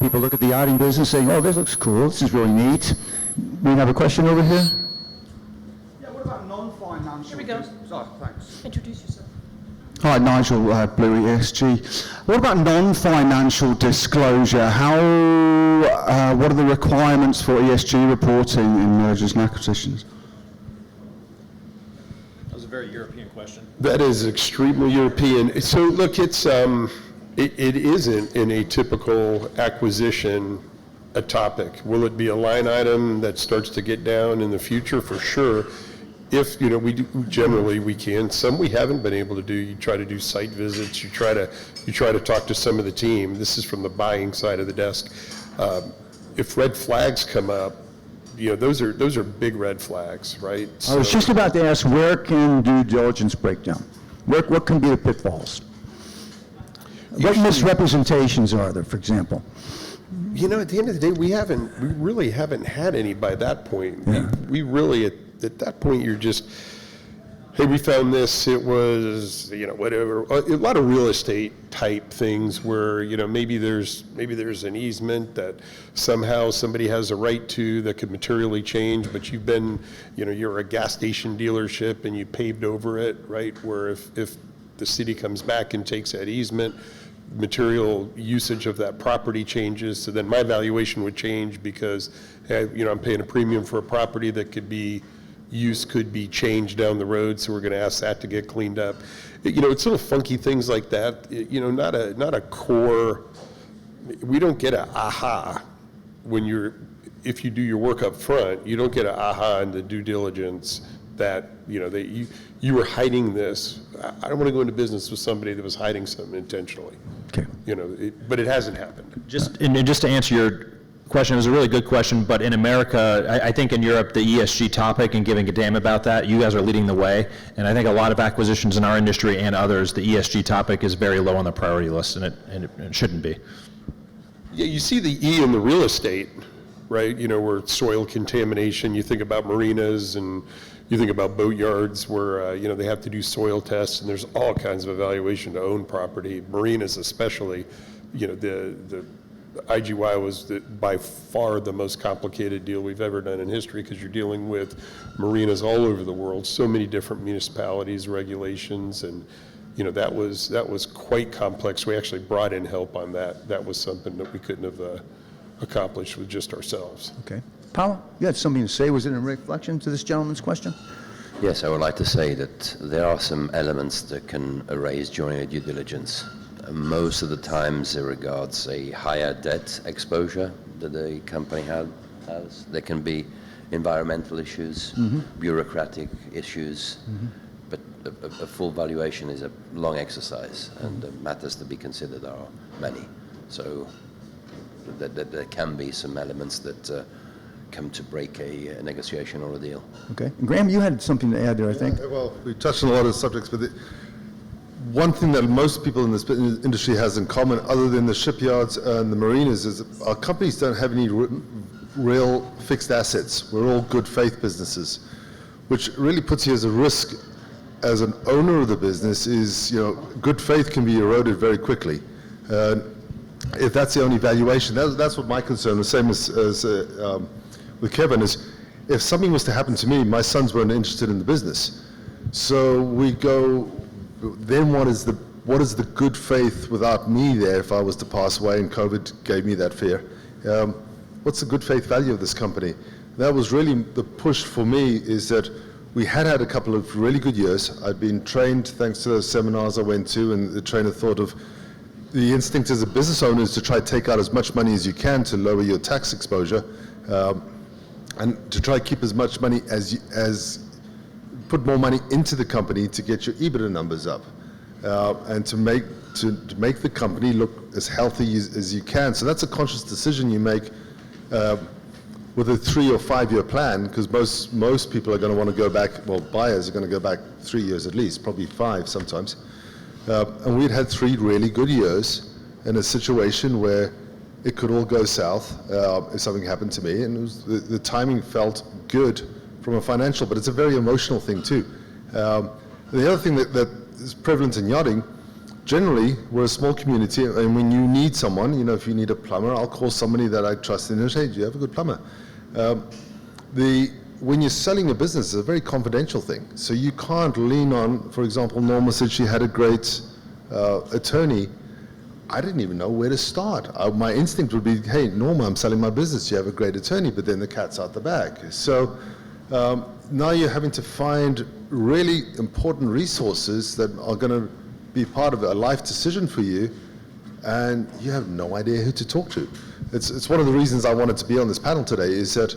People look at the yachting business saying, oh, this looks cool. This is really neat. We have a question over here? Yeah, what about non-financial? Here we go. Sorry, thanks. Introduce yourself. Hi, Nigel, Blue ESG. What about non-financial disclosure? What are the requirements for ESG reporting in mergers and acquisitions? That was a very European question. That is extremely European. So look, it isn't in a typical acquisition a topic. Will it be a line item that starts to get down in the future? For sure. If, we do, generally we can. Some we haven't been able to do. You try to do site visits. You try to talk to some of the team. This is from the buying side of the desk. If red flags come up, those are big red flags, right? I was just about to ask, where can due diligence break down? What can be the pitfalls? What misrepresentations are there, for example? At the end of the day, we really haven't had any by that point. Yeah. We really, at that point, you're just, hey, we found this, it was, whatever. A lot of real estate type things where, maybe there's an easement that somehow somebody has a right to that could materially change, but you've been, you're a gas station dealership and you paved over it, right? Where if the city comes back and takes that easement, material usage of that property changes, so then my valuation would change because, I'm paying a premium for a property that could be changed down the road, so we're going to ask that to get cleaned up. It's little funky things like that. Not a core. We don't get a aha if you do your work up front. You don't get a aha in the due diligence that you were hiding this. I don't want to go into business with somebody that was hiding something intentionally. Okay. But it hasn't happened. Just to answer your question, it was a really good question, but in America, I think in Europe, the ESG topic and giving a damn about that, you guys are leading the way, and I think a lot of acquisitions in our industry and others, the ESG topic is very low on the priority list, and it shouldn't be. Yeah, you see the E in the real estate, right? Where soil contamination, you think about marinas and you think about boat yards where, they have to do soil tests, and there's all kinds of evaluation to own property. Marinas especially, the IGY was by far the most complicated deal we've ever done in history because you're dealing with marinas all over the world, so many different municipalities, regulations, and that was quite complex. We actually brought in help on that. That was something that we couldn't have accomplished with just ourselves. Okay. Paolo, you had something to say. Was it in reflection to this gentleman's question? Yes, I would like to say that there are some elements that can arise during a due diligence. Most of the times it regards a higher debt exposure that the company has. There can be environmental issues, bureaucratic issues, but a full valuation is a long exercise, and the matters to be considered are many. So there can be some elements that come to break a negotiation or a deal. Okay. Graeme, you had something to add there, I think. Well, we touched on a lot of subjects, but one thing that most people in this industry has in common, other than the shipyards and the marinas, is our companies don't have any real fixed assets. We're all good faith businesses, which really puts you as a risk as an owner of the business. Is good faith can be eroded very quickly. If that's the only valuation, that's what my concern, the same as with Kevin, is if something was to happen to me, my sons weren't interested in the business. So we go, then what is the good faith without me there if I was to pass away, and COVID gave me that fear? What's the good faith value of this company? That was really the push for me, is that we had a couple of really good years. I'd been trained thanks to those seminars I went to, and the trainer thought of the instinct as a business owner is to try to take out as much money as you can to lower your tax exposure, and to try to keep as much money as put more money into the company to get your EBITDA numbers up, and to make the company look as healthy as you can. So that's a conscious decision you make with a 3 or 5 year plan, because most people are going to want to go back. Well, buyers are going to go back 3 years at least, probably 5 sometimes. And we'd had 3 really good years in a situation where it could all go south if something happened to me, and the timing felt good from a financial, but it's a very emotional thing too. The other thing that is prevalent in yachting, generally we're a small community, and when you need someone, if you need a plumber, I'll call somebody that I trust in and say, hey, do you have a good plumber? when you're selling a business, it's a very confidential thing. So you can't lean on, for example, Norma said she had a great attorney. I didn't even know where to start. My instinct would be, hey, Norma, I'm selling my business. You have a great attorney, but then the cat's out the bag. So now you're having to find really important resources that are going to be part of a life decision for you, and you have no idea who to talk to. It's one of the reasons I wanted to be on this panel today, is that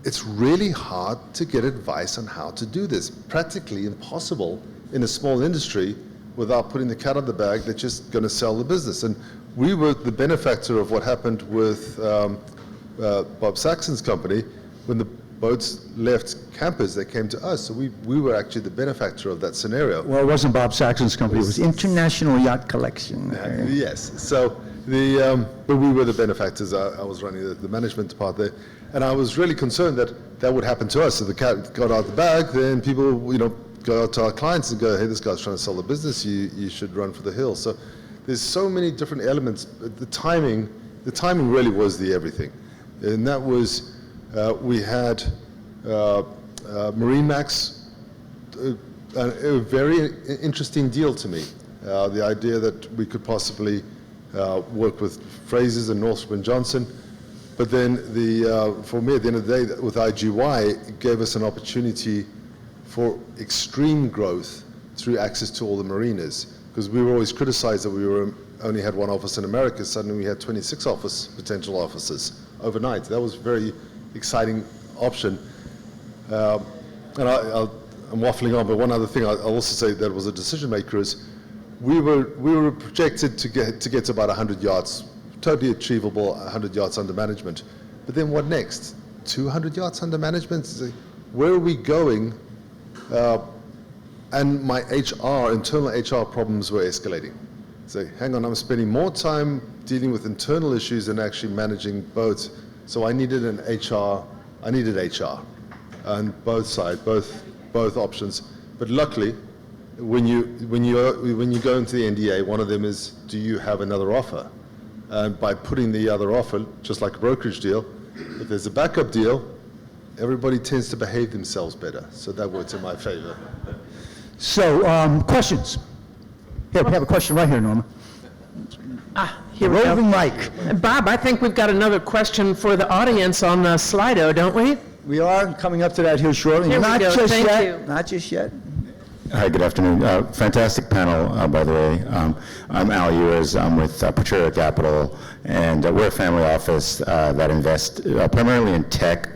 it's really hard to get advice on how to do this. Practically impossible in a small industry without putting the cat out of the bag that's just going to sell the business. And we were the benefactor of what happened with Bob Saxon's company. When the boats left campers, they came to us. So we were actually the benefactor of that scenario. Well, it wasn't Bob Saxon's company, it was International Yacht Collection. Yes. So but we were the benefactors. I was running the management part there, and I was really concerned that would happen to us. So the cat got out the bag, then people, go out to our clients and go, hey, this guy's trying to sell the business. You should run for the hills. So there's so many different elements. The timing really was the everything, and that was we had MarineMax, a very interesting deal to me. The idea that we could possibly work with Fraser's and Northrop Johnson, but then for me at the end of the day with IGY, it gave us an opportunity for extreme growth through access to all the marinas, because we were always criticized that we only had one office in America. Suddenly we had 26 potential offices overnight. That was a very exciting option. And I'm waffling on, but one other thing I'll also say that was a decision maker is we were projected to get to about 100 yachts, totally achievable, 100 yachts under management. But then what next? 200 yachts under management? Where are we going? And my internal HR problems were escalating. So hang on, I'm spending more time dealing with internal issues than actually managing boats. So I needed HR on both sides, both options. But luckily, when you go into the NDA, one of them is, do you have another offer? And by putting the other offer, just like a brokerage deal, if there's a backup deal, everybody tends to behave themselves better. So that works in my favor. So, questions? Here, we have a question right here, Norma. Here we go. Roving mic. Bob, I think we've got another question for the audience on the Slido, don't we? We are coming up to that here shortly. Here we Not go. just Thank yet. you. Not just yet. Hi, good afternoon. Fantastic panel, by the way. I'm Al Ewers. I'm with Patricia Capital, and we're a family office that invests primarily in tech,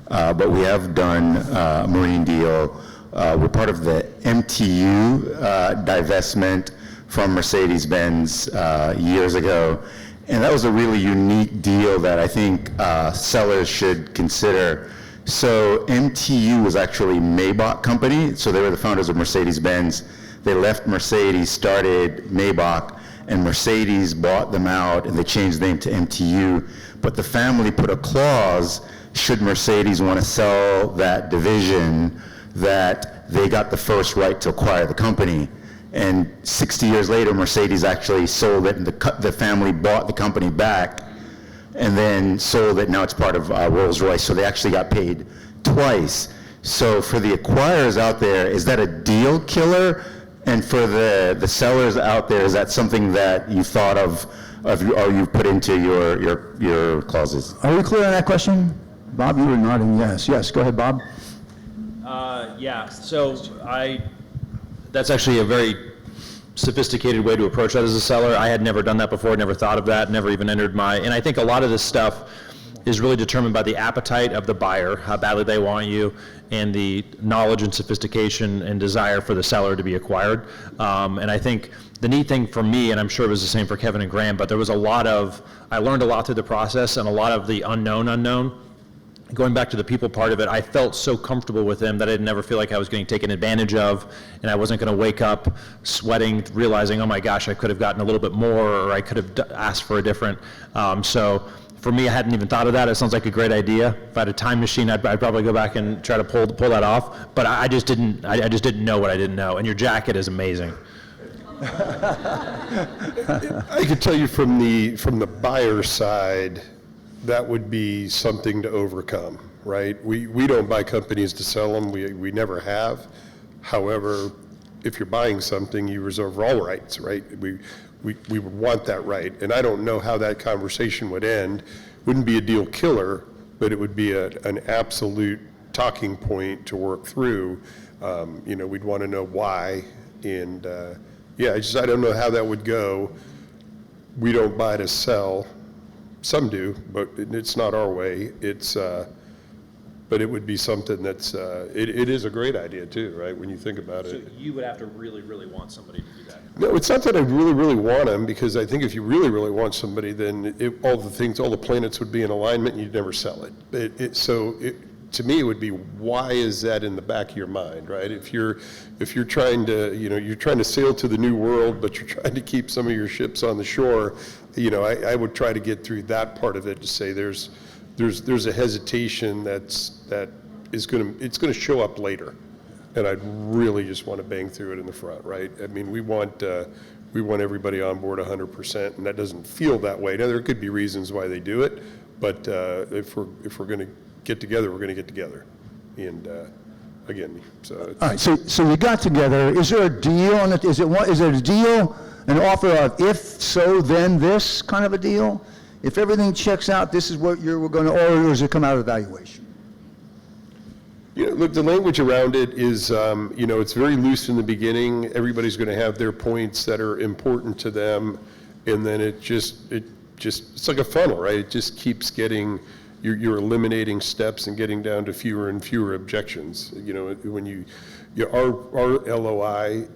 but we have done a marine deal. We're part of the MTU divestment from Mercedes-Benz years ago, and that was a really unique deal that I think sellers should consider. So MTU was actually Maybach company, so they were the founders of Mercedes-Benz. They left Mercedes, started Maybach, and Mercedes bought them out and they changed the name to MTU. But the family put a clause, should Mercedes want to sell that division, that they got the first right to acquire the company. And 60 years later, Mercedes actually sold it, and the family bought the company back and then sold it. Now it's part of Rolls-Royce, so they actually got paid twice. So for the acquirers out there, is that a deal killer? And for the sellers out there, is that something that you thought of or you put into your clauses? Are we clear on that question? Bob, you were nodding yes. Yes, go ahead, Bob. Yeah, so that's actually a very sophisticated way to approach that as a seller. I had never done that before, never thought of that, never even entered and I think a lot of this stuff is really determined by the appetite of the buyer, how badly they want you, and the knowledge and sophistication and desire for the seller to be acquired. And I think the neat thing for me, and I'm sure it was the same for Kevin and Graeme, but there was I learned a lot through the process, and a lot of the unknown. Going back to the people part of it, I felt so comfortable with them that I didn't ever feel like I was getting taken advantage of, and I wasn't going to wake up sweating, realizing, oh my gosh, I could have gotten a little bit more, or I could have asked for a different. So for me, I hadn't even thought of that. It sounds like a great idea. If I had a time machine, I'd probably go back and try to pull that off. But I just didn't know what I didn't know. And your jacket is amazing. I could tell you from the buyer side, that would be something to overcome, right? We don't buy companies to sell them. We never have. However, if you're buying something, you reserve all rights, right? We would want that right. And I don't know how that conversation would end. Wouldn't be a deal killer, but it would be an absolute talking point to work through. We'd want to know why. And I don't know how that would go. We don't buy to sell. Some do, but it's not our way. But it would be something that's, it is a great idea too, right, when you think about it. So you would have to really, really want somebody to do that. No, it's not that I really, really want them, because I think if you really, really want somebody, then all the planets would be in alignment and you'd never sell it. To me, it would be, why is that in the back of your mind, right? If you're trying to, you're trying to sail to the new world, but you're trying to keep some of your ships on the shore, I would try to get through that part of it to say there's a hesitation that is going to show up later, and I'd really just want to bang through it in the front, right? I mean, we want everybody on board 100%, and that doesn't feel that way. Now, there could be reasons why they do it, but if we're going to get together, we're going to get together, and again, so. All right, so you got together. Is there a deal on it? Is it a deal, an offer of if so, then this kind of a deal? If everything checks out, this is what we're going to, or does it come out of evaluation? Look, the language around it is, it's very loose in the beginning. Everybody's going to have their points that are important to them, and then it's like a funnel, right? It just keeps getting, you're eliminating steps and getting down to fewer and fewer objections. When our LOI,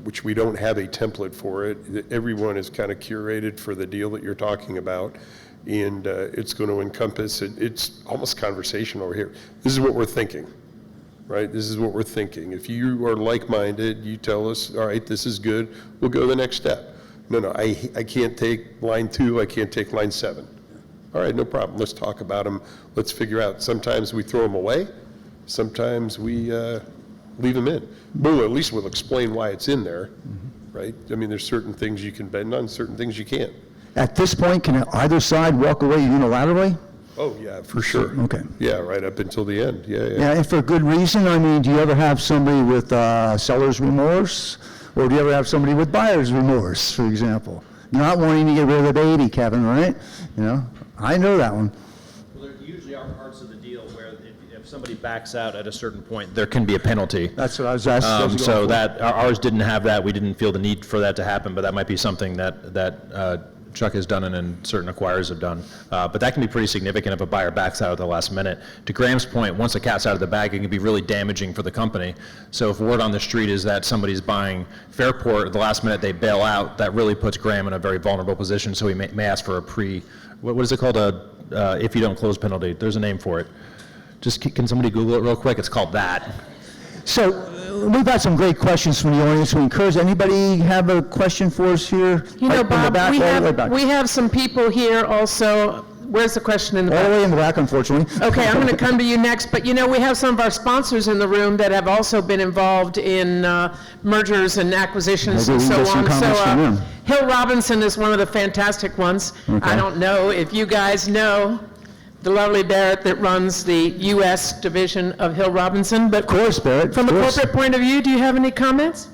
which we don't have a template for it, everyone is kind of curated for the deal that you're talking about, and it's going to encompass it. It's almost conversation over here. This is what we're thinking, right? This is what we're thinking. If you are like-minded, you tell us, all right, this is good, we'll go to the next step. No, I can't take line 2, I can't take line 7. All right, no problem, let's talk about them, let's figure out. Sometimes we throw them away, sometimes we leave them in. Well, at least we'll explain why it's in there, right? I mean, there's certain things you can bend on, certain things you can't. At this point, can either side walk away unilaterally? Oh, yeah, for sure. Okay. Yeah, right up until the end, yeah. Yeah, and for good reason. I mean, do you ever have somebody with seller's remorse? Or do you ever have somebody with buyer's remorse, for example? Not wanting to get rid of the baby, Kevin, right? I know that one. Well, there usually are parts of the deal where if somebody backs out at a certain point, there can be a penalty. That's what I was asking. So that ours didn't have that. We didn't feel the need for that to happen, but that might be something that Chuck has done and certain acquirers have done. But that can be pretty significant if a buyer backs out at the last minute. To Graeme's point, once the cat's out of the bag, it can be really damaging for the company. So if word on the street is that somebody's buying Fairport at the last minute, they bail out, that really puts Graeme in a very vulnerable position. So he may ask for a what is it called? If you don't close penalty. There's a name for it. Can somebody Google it real quick? It's called that. So we've got some great questions from the audience. We encourage anybody have a question for us here? Bob, we have some people here also. Where's the question in the back? All the way in the back, unfortunately. Okay, I'm going to come to you next. But we have some of our sponsors in the room that have also been involved in mergers and acquisitions and so on. So Hill Robinson is one of the fantastic ones. Okay. I don't know if you guys know the lovely Barrett that runs the U.S. division of Hill Robinson. But of course, Barrett. From a corporate point of view, do you have any comments?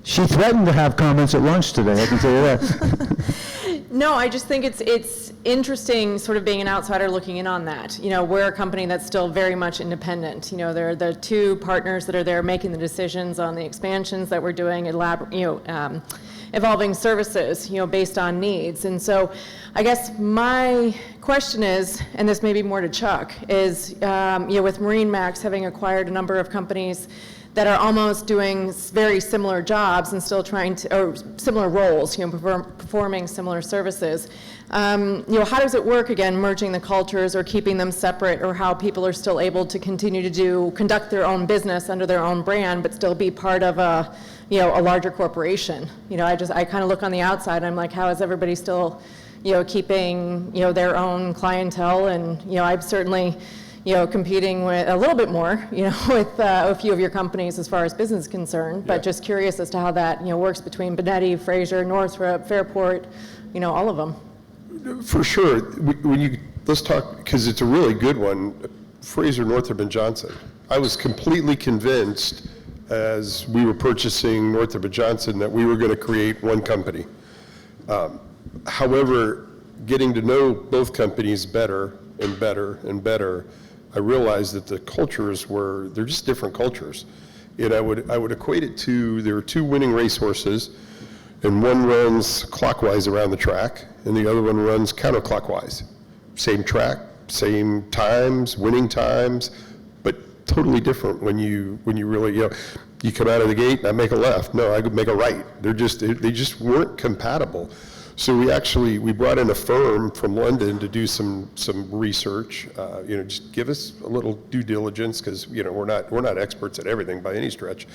She threatened to have comments at lunch today, I can tell you that. No, I just think it's interesting sort of being an outsider looking in on that. We're a company that's still very much independent. There are the two partners that are there making the decisions on the expansions that we're doing, evolving services, based on needs. And so I guess my question is, and this may be more to Chuck, is, with MarineMax having acquired a number of companies that are almost doing very similar jobs and still or similar roles, performing similar services. How does it work, again, merging the cultures or keeping them separate, or how people are still able to continue to conduct their own business under their own brand, but still be part of a larger corporation? I kind of look on the outside and I'm like, how is everybody still, keeping, their own clientele? And, I'm certainly, competing with a little bit more, with a few of your companies as far as business is concerned, but just curious as to how that, works between Benetti, Fraser, Northrop, Fairport, all of them. For sure. When you let's talk, because it's a really good one, Fraser, Northrop and Johnson. I was completely convinced as we were purchasing Northrop and Johnson that we were going to create one company. However, getting to know both companies better and better and better, I realized that the cultures they're just different cultures. And I would equate it to, there are two winning racehorses, and one runs clockwise around the track, and the other one runs counterclockwise. Same track, same times, winning times, but totally different when you really, you come out of the gate and I make a left. No, I could make a right. They just weren't compatible. So we brought in a firm from London to do some research, just give us a little due diligence, because, we're not experts at everything by any stretch.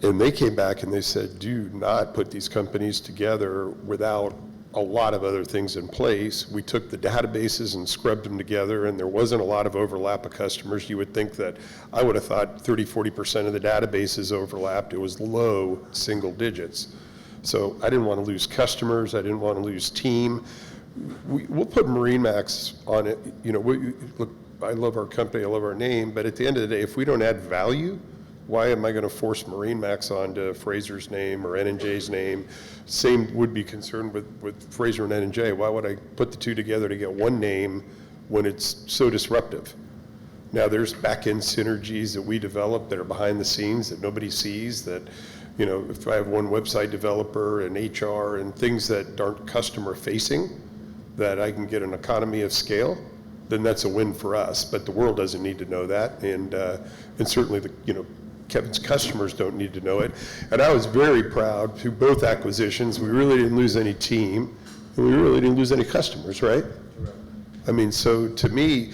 And they came back and they said, do not put these companies together without a lot of other things in place. We took the databases and scrubbed them together, and there wasn't a lot of overlap of customers. You would think that, I would have thought 30-40% of the databases overlapped. It was low single digits. So I didn't want to lose customers. I didn't want to lose team. We'll put MarineMax on it. Look, I love our company, I love our name, but at the end of the day, if we don't add value, why am I going to force MarineMax onto Fraser's name or N&J's name? Same would be concerned with Fraser and N&J. Why would I put the two together to get one name when it's so disruptive? Now, there's back-end synergies that we develop that are behind the scenes that nobody sees, that, if I have one website developer and HR and things that aren't customer-facing, that I can get an economy of scale, then that's a win for us. But the world doesn't need to know that, and certainly Kevin's customers don't need to know it. And I was very proud through both acquisitions. We really didn't lose any team, and we really didn't lose any customers, right? Correct. I mean, so to me,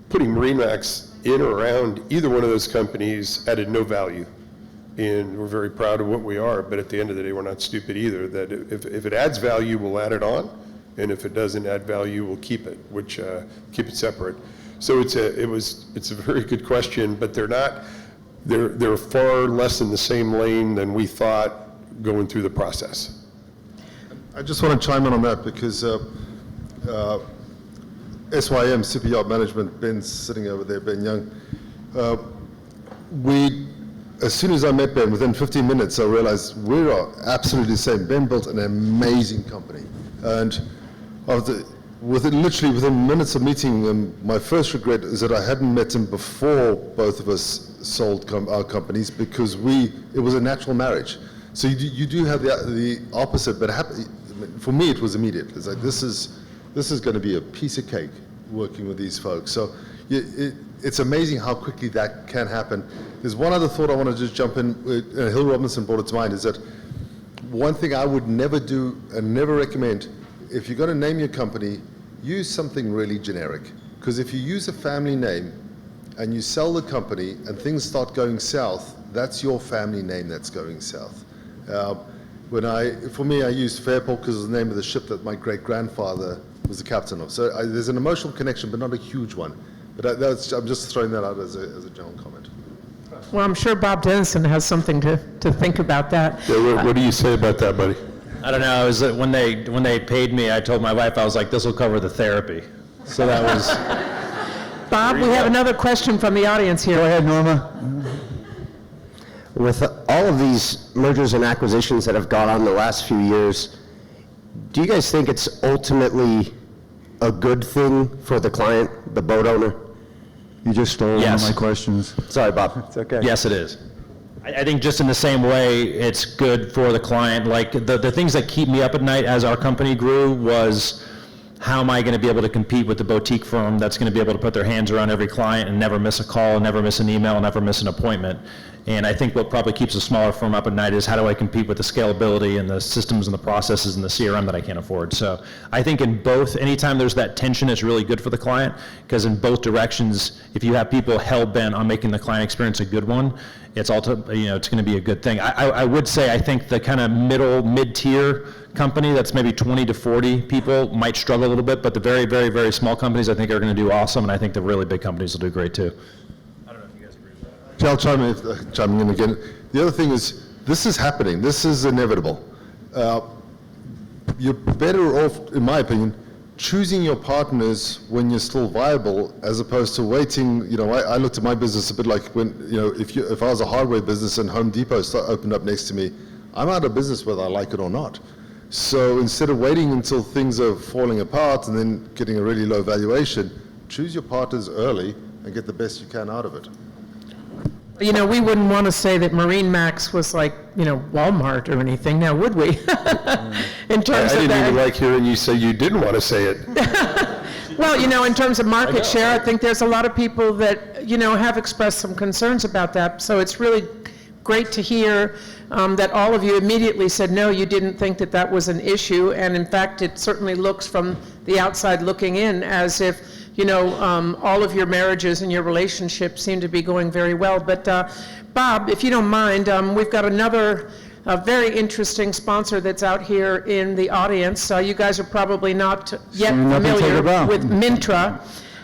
putting MarineMax in or around either one of those companies added no value. And we're very proud of what we are, but at the end of the day, we're not stupid either, that if it adds value, we'll add it on, and if it doesn't add value, we'll keep it, keep it separate. So it's a very good question, but they're far less in the same lane than we thought going through the process. I just want to chime in on that because SYM, Superyacht Management, Ben's sitting over there, Ben Young. As soon as I met Ben, within 15 minutes, I realized we are absolutely the same. Ben built an amazing company. And within minutes of meeting him, my first regret is that I hadn't met him before both of us sold our companies, because it was a natural marriage. So you do have the opposite, but for me it was immediate. It's like, this is going to be a piece of cake working with these folks. So it's amazing how quickly that can happen. There's one other thought I want to just jump in, Hill Robinson brought it to mind, is that one thing I would never do and never recommend, if you're going to name your company, use something really generic. Because if you use a family name and you sell the company and things start going south, that's your family name that's going south. For me, I used Fairport because it was the name of the ship that my great-grandfather was the captain of. So there's an emotional connection, but not a huge one. But I'm just throwing that out as a general comment. Well, I'm sure Bob Denison has something to think about that. Yeah, what do you say about that, buddy? I don't know. It was when they paid me, I told my wife, I was like, this will cover the therapy. So that was. Bob, we have another question from the audience here. Go ahead, Norma. With all of these mergers and acquisitions that have gone on the last few years, do you guys think it's ultimately a good thing for the client, the boat owner? You just stole one of my questions. Sorry, Bob. It's okay. Yes, it is. I think just in the same way, it's good for the client. Like the things that keep me up at night as our company grew was, how am I going to be able to compete with the boutique firm that's going to be able to put their hands around every client and never miss a call, never miss an email, never miss an appointment? And I think what probably keeps a smaller firm up at night is, how do I compete with the scalability and the systems and the processes and the CRM that I can't afford? So I think in both, anytime there's that tension, it's really good for the client, because in both directions, if you have people hell-bent on making the client experience a good one, it's it's going to be a good thing. I would say, I think the kind of mid-tier company that's maybe 20 to 40 people might struggle a little bit, but the very, very, very small companies I think are going to do awesome, and I think the really big companies will do great too. I'll chime in again. The other thing is, this is happening. This is inevitable. You're better off, in my opinion, choosing your partners when you're still viable, as opposed to waiting. I looked at my business a bit like when, if I was a hardware business and Home Depot opened up next to me, I'm out of business whether I like it or not. So instead of waiting until things are falling apart and then getting a really low valuation, choose your partners early and get the best you can out of it. We wouldn't want to say that MarineMax was like, Walmart or anything, now would we? In terms I of didn't that. even like hearing you say you didn't want to say it. Well, in terms of market share, I think there's a lot of people that, have expressed some concerns about that. So it's really great to hear that all of you immediately said, no, you didn't think that that was an issue. And in fact, it certainly looks from the outside looking in as if, all of your marriages and your relationships seem to be going very well. But Bob, if you don't mind, we've got another very interesting sponsor that's out here in the audience. You guys are probably not yet familiar with Mintra.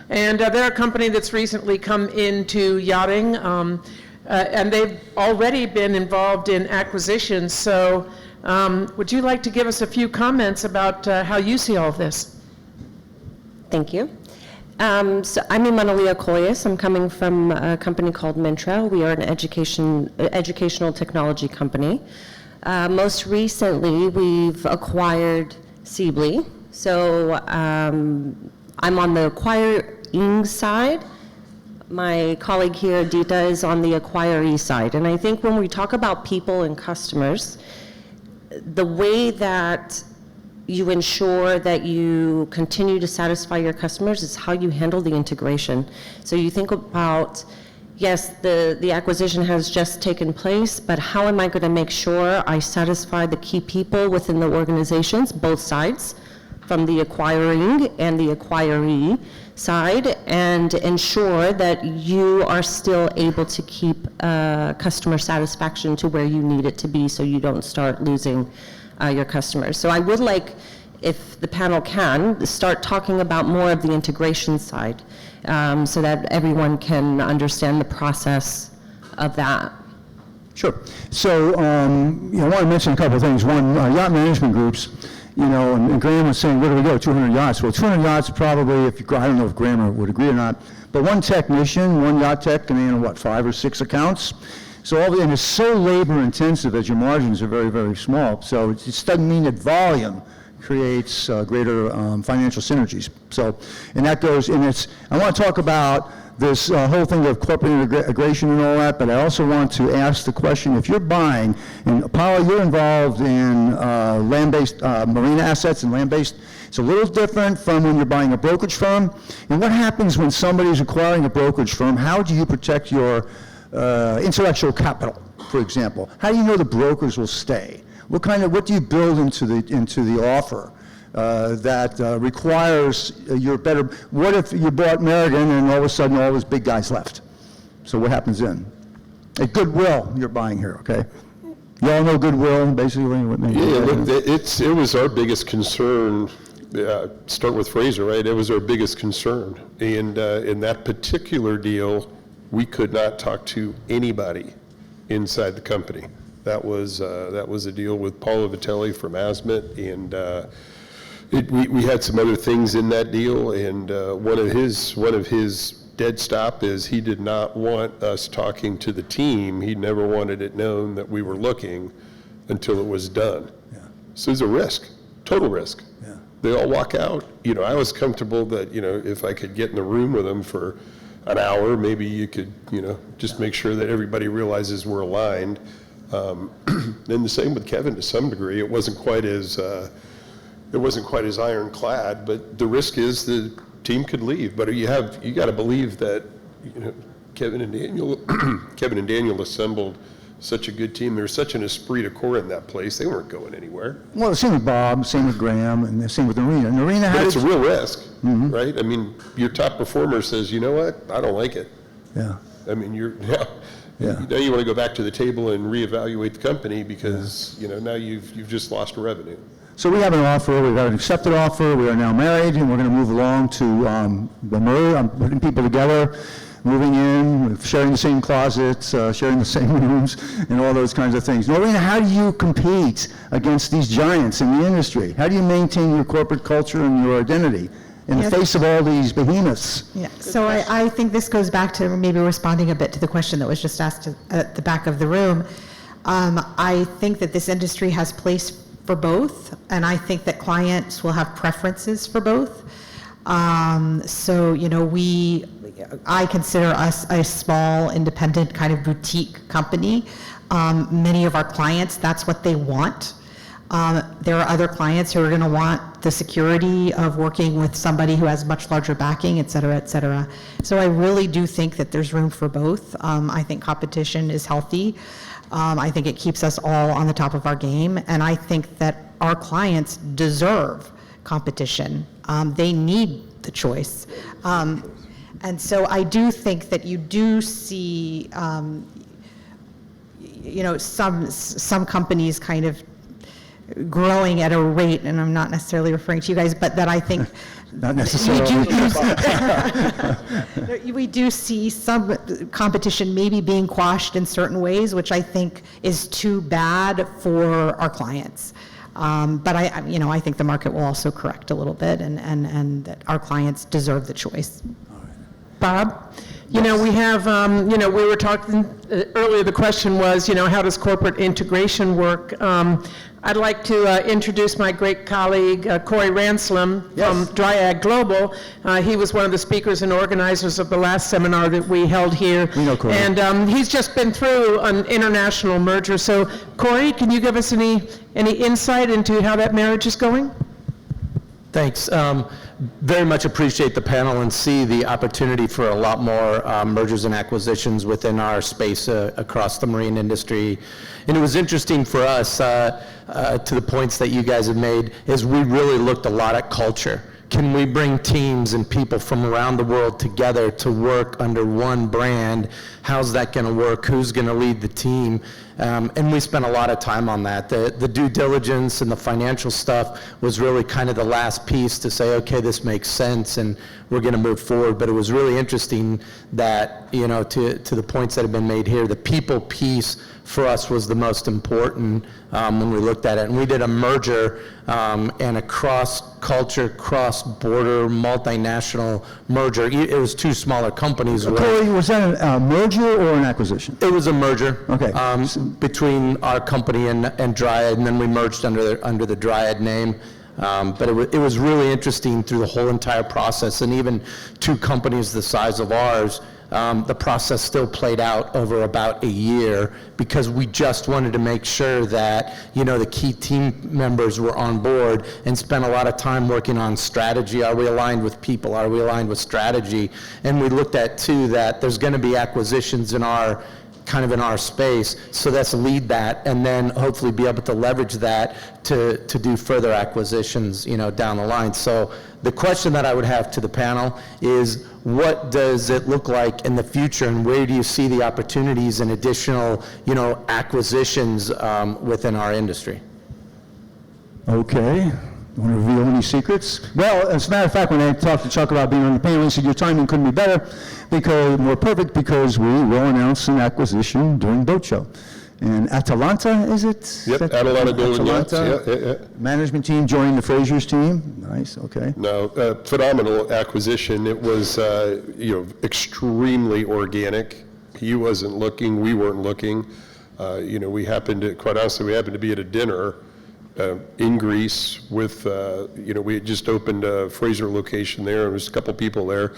And they're a company that's recently come into yachting, and they've already been involved in acquisitions. So would you like to give us a few comments about how you see all of this? Thank you. So I'm Emanuela Collias. I'm coming from a company called Mintra. We are an educational technology company. Most recently, we've acquired Siebel. So I'm on the acquiring side. My colleague here, Dita, is on the acquiree side. And I think when we talk about people and customers, the way that you ensure that you continue to satisfy your customers is how you handle the integration. So you think about, yes, the acquisition has just taken place, but how am I going to make sure I satisfy the key people within the organizations, both sides, from the acquiring and the acquiree side, and ensure that you are still able to keep customer satisfaction to where you need it to be so you don't start losing your customers. So I would like, if the panel can, start talking about more of the integration side so that everyone can understand the process of that. Sure. So, I want to mention a couple of things. One, yacht management groups, and Graeme was saying, where do we go, 200 yachts? Well, 200 yachts probably, I don't know if Graeme would agree or not, but one technician, one yacht tech can handle, 5 or 6 accounts? So and it's so labor intensive as your margins are very, very small. So it just doesn't mean that volume creates greater financial synergies. So, and that goes, and I want to talk about this whole thing of corporate integration and all that, but I also want to ask the question, if you're buying, and Paolo, you're involved in land-based marine assets and land-based, it's a little different from when you're buying a brokerage firm. And what happens when somebody's acquiring a brokerage firm? How do you protect your intellectual capital, for example? How do you know the brokers will stay? What do you build into the offer that requires your better? What if you bought Merrigan and all of a sudden all those big guys left? So what happens then? At Goodwill, you're buying here, okay? You all know Goodwill, basically? It was our biggest concern. Start with Fraser, right? It was our biggest concern. And in that particular deal, we could not talk to anybody inside the company. That was a deal with Paolo Vitelli from Asmet, and we had some other things in that deal. And one of his dead stop is he did not want us talking to the team. He never wanted it known that we were looking until it was done. Yeah. So it's a risk, total risk. Yeah. They all walk out. I was comfortable that if I could get in the room with them for an hour, maybe you could, just make sure that everybody realizes we're aligned. And the same with Kevin to some degree. It wasn't quite as ironclad, but the risk is the team could leave. But you got to believe that, Kevin and Daniel assembled such a good team. There's such an esprit de corps in that place. They weren't going anywhere. Well, the same with Bob, same with Graeme, and the same with Norina. But it's a real risk, right? I mean, your top performer says, you know what, I don't like it. Yeah. I mean, now you want to go back to the table and reevaluate the company because, now you've just lost revenue. So we have an offer, we've got an accepted offer, we are now married, and we're going to move along to putting people together. moving in, sharing the same closets, sharing the same rooms, and all those kinds of things. Norina, how do you compete against these giants in the industry? How do you maintain your corporate culture and your identity in the face of all these behemoths? Yeah, so I think this goes back to maybe responding a bit to the question that was just asked at the back of the room. I think that this industry has place for both, and I think that clients will have preferences for both. So, I consider us a small, independent kind of boutique company. Many of our clients, that's what they want. There are other clients who are going to want the security of working with somebody who has much larger backing, et cetera, et cetera. So I really do think that there's room for both. I think competition is healthy. I think it keeps us all on the top of our game, and I think that our clients deserve competition. They need the choice. And so I do think that you do see, some companies kind of growing at a rate, and I'm not necessarily referring to you guys, but that I think Not necessarily. we do see some competition maybe being quashed in certain ways, which I think is too bad for our clients. But I think the market will also correct a little bit, and that our clients deserve the choice. Bob? We have, we were talking earlier, the question was, how does corporate integration work? I'd like to introduce my great colleague, Corey Ranslam from Dryad Global. He was one of the speakers and organizers of the last seminar that we held here. We know Corey. And he's just been through an international merger. So, Corey, can you give us any insight into how that marriage is going? Thanks. Very much appreciate the panel and see the opportunity for a lot more mergers and acquisitions within our space across the marine industry. And it was interesting for us, to the points that you guys have made, is we really looked a lot at culture. Can we bring teams and people from around the world together to work under one brand? How's that going to work? Who's going to lead the team? And we spent a lot of time on that. The due diligence and the financial stuff was really kind of the last piece to say, okay, this makes sense and we're going to move forward. But it was really interesting that, to the points that have been made here, the people piece for us was the most important when we looked at it. And we did a merger and a cross-culture, cross-border, multinational merger. It was two smaller companies. Corey, was that a merger or an acquisition? It was a merger. Okay. Between our company and Dryad, and then we merged under the Dryad name. But it was really interesting through the whole entire process, and even two companies the size of ours, the process still played out over about a year because we just wanted to make sure that, the key team members were on board and spent a lot of time working on strategy. Are we aligned with people? Are we aligned with strategy? And we looked at, too, that there's going to be acquisitions in our space, so let's lead that and then hopefully be able to leverage that to do further acquisitions, down the line. So the question that I would have to the panel is, what does it look like in the future, and where do you see the opportunities and additional, acquisitions within our industry? Okay. Want to reveal any secrets? Well, as a matter of fact, when I talked to Chuck about being on the panel, he said your timing couldn't be better, more perfect, because we will announce an acquisition during Boat Show. And Atalanta, is it? Yep, Atalanta Golden Yachts. Yeah. Management team joining the Fraser's team. Nice, okay. No, phenomenal acquisition. It was, extremely organic. He wasn't looking, we weren't looking. We happened to be at a dinner in Greece with, we had just opened a Fraser location there, and there was a couple people there.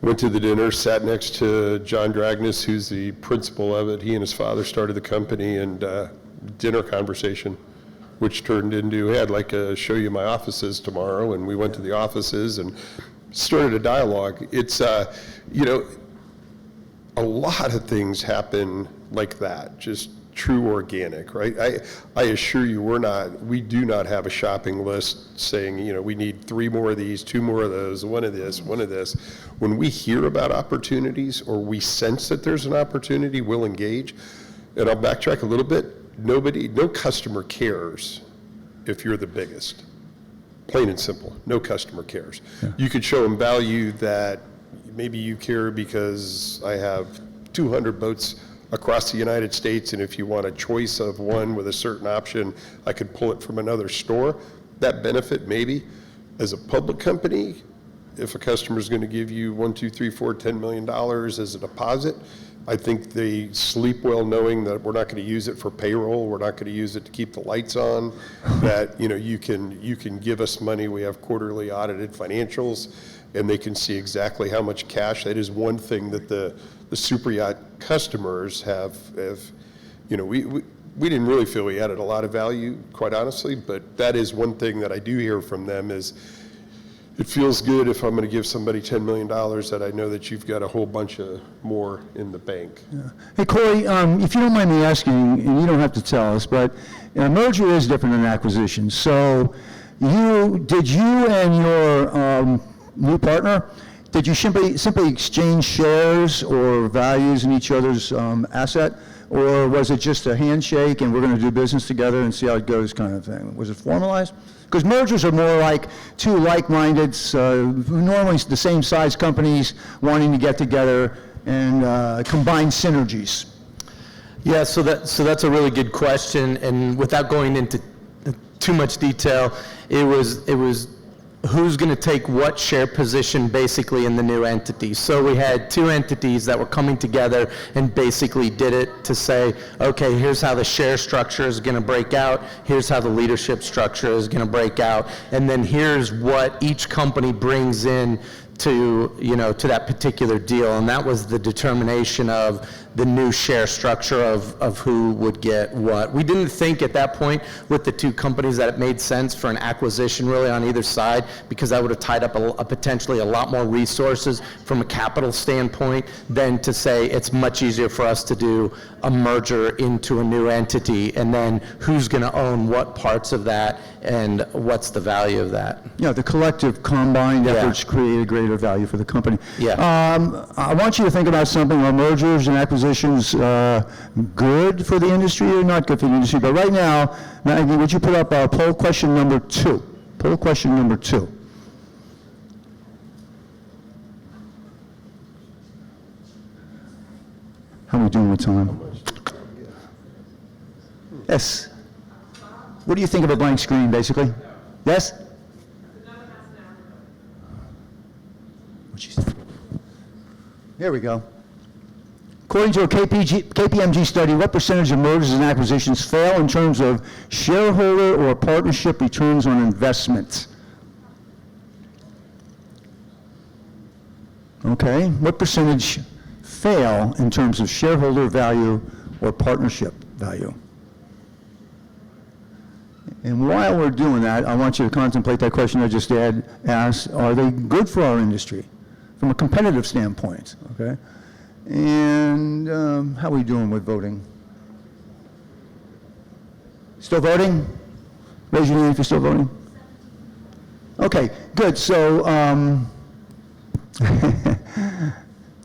Went to the dinner, sat next to John Dragnis, who's the principal of it. He and his father started the company, and dinner conversation, which turned into, hey, I'd like to show you my offices tomorrow, and we went to the offices and started a dialogue. It's, a lot of things happen like that, just true organic, right? I assure you we do not have a shopping list saying, we need 3 more of these, 2 more of those, 1 of this, 1 of this. When we hear about opportunities or we sense that there's an opportunity, we'll engage. And I'll backtrack a little bit. No customer cares if you're the biggest. Plain and simple, no customer cares. Yeah. You could show them value that maybe you care because I have 200 boats across the United States, and if you want a choice of one with a certain option, I could pull it from another store. That benefit, maybe. As a public company, if a customer is going to give you $1, $2, $3, $4, $10 million as a deposit, I think they sleep well knowing that we're not going to use it for payroll, we're not going to use it to keep the lights on, that you can give us money. We have quarterly audited financials, and they can see exactly how much cash. That is one thing that the Superyacht customers have. We didn't really feel we added a lot of value, quite honestly, but that is one thing that I do hear from them is, it feels good if I'm going to give somebody $10 million that I know that you've got a whole bunch of more in the bank. Yeah. Hey, Corey, if you don't mind me asking, and you don't have to tell us, but a merger is different than an acquisition. So did you and your new partner, did you simply exchange shares or values in each other's asset? Or was it just a handshake and we're going to do business together and see how it goes kind of thing? Was it formalized? Because mergers are more like two like-minded, normally the same size companies wanting to get together and combine synergies. Yeah, so that's a really good question, and without going into too much detail, it was who's going to take what share position basically in the new entity. So we had two entities that were coming together and basically did it to say, okay, here's how the share structure is going to break out, here's how the leadership structure is going to break out, and then here's what each company brings in to that particular deal. And that was the determination of the new share structure of who would get what. We didn't think at that point with the two companies that it made sense for an acquisition really on either side, because that would have tied up potentially a lot more resources from a capital standpoint than to say it's much easier for us to do a merger into a new entity, and then who's going to own what parts of that and what's the value of that. Yeah, the collective combined efforts create a greater value for the company. Yeah. I want you to think about something. Are mergers and acquisitions good for the industry or not good for the industry? But right now, Maggie, would you put up poll question number 2? Poll question number 2. How are we doing with time? Yes. What do you think of a blank screen, basically? Yes? Here we go. According to a KPMG study, what percentage of mergers and acquisitions fail in terms of shareholder or partnership returns on investment? Okay, what percentage fail in terms of shareholder value or partnership value? And while we're doing that, I want you to contemplate that question I just asked. Are they good for our industry from a competitive standpoint? Okay. And how are we doing with voting? Still voting? Raise your hand if you're still voting. Okay, good. So,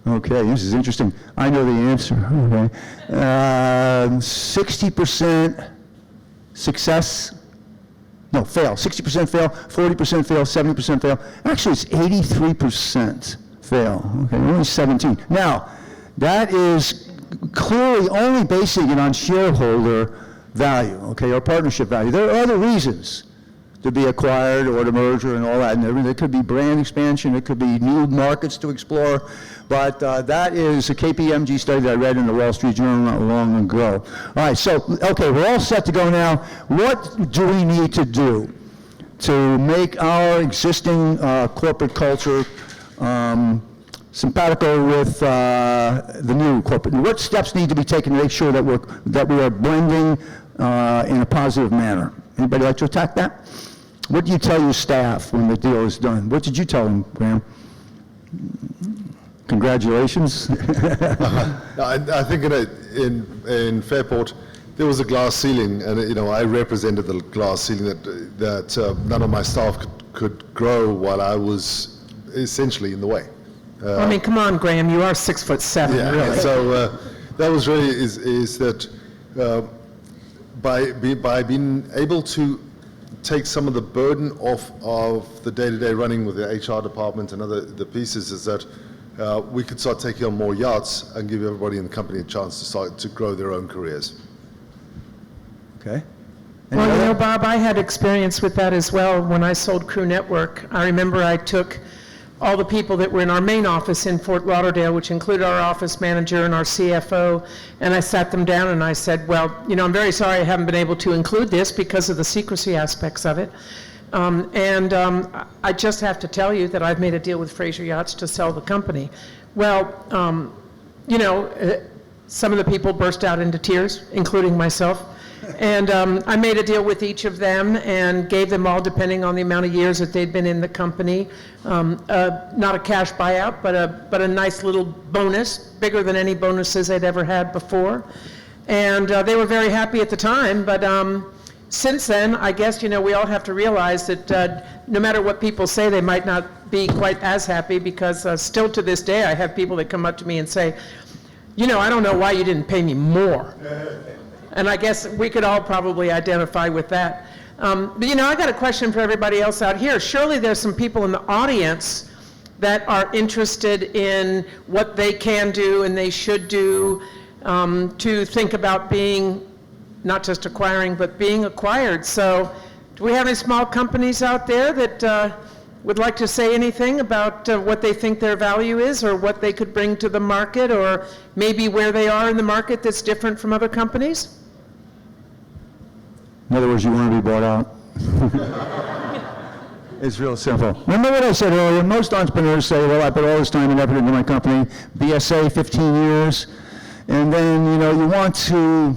okay, this is interesting. I know the answer. Okay. 60% success. No, fail. 60% fail, 40% fail, 70% fail. Actually, it's 83% fail. Okay, only 17. Now, that is clearly only basing it on shareholder value, okay, or partnership value. There are other reasons to be acquired or to merger and all that, and everything. It could be brand expansion, it could be new markets to explore, but that is a KPMG study that I read in the Wall Street Journal not long ago. All right, so, okay, we're all set to go now. What do we need to do to make our existing corporate culture simpatico with the new corporate? What steps need to be taken to make sure that we are blending in a positive manner? Anybody like to attack that? What do you tell your staff when the deal is done? What did you tell them, Graeme? Congratulations. I think in Fairport there was a glass ceiling, and I represented the glass ceiling that none of my staff could grow while I was essentially in the way. I mean, come on, Graeme, you are 6'7", really. So that was really is that by being able to take some of the burden off of the day-to-day running with the HR department and the pieces, is that we could start taking on more yachts and give everybody in the company a chance to start to grow their own careers. Okay. Well, you know, Bob, I had experience with that as well when I sold Crew Network. I remember I took all the people that were in our main office in Fort Lauderdale, which included our office manager and our CFO, and I sat them down and I said, well, you know, I'm very sorry I haven't been able to include this because of the secrecy aspects of it. I just have to tell you that I've made a deal with Fraser Yachts to sell the company. Well, you know, some of the people burst out into tears, including myself. And I made a deal with each of them and gave them all, depending on the amount of years that they'd been in the company, not a cash buyout, but a nice little bonus, bigger than any bonuses they'd ever had before. And they were very happy at the time, but since then, I guess, you know, we all have to realize that no matter what people say, they might not be quite as happy, because still to this day, I have people that come up to me and say, you know, I don't know why you didn't pay me more. And I guess we could all probably identify with that. But, you know, I got a question for everybody else out here. Surely there's some people in the audience that are interested in what they can do and they should do to think about being, not just acquiring, but being acquired. So do we have any small companies out there that would like to say anything about what they think their value is, or what they could bring to the market, or maybe where they are in the market that's different from other companies? In other words, you want to be bought out? It's real simple. Remember what I said earlier? Most entrepreneurs say, well, I put all this time and effort into my company, BSA, 15 years, and then, you know, you want to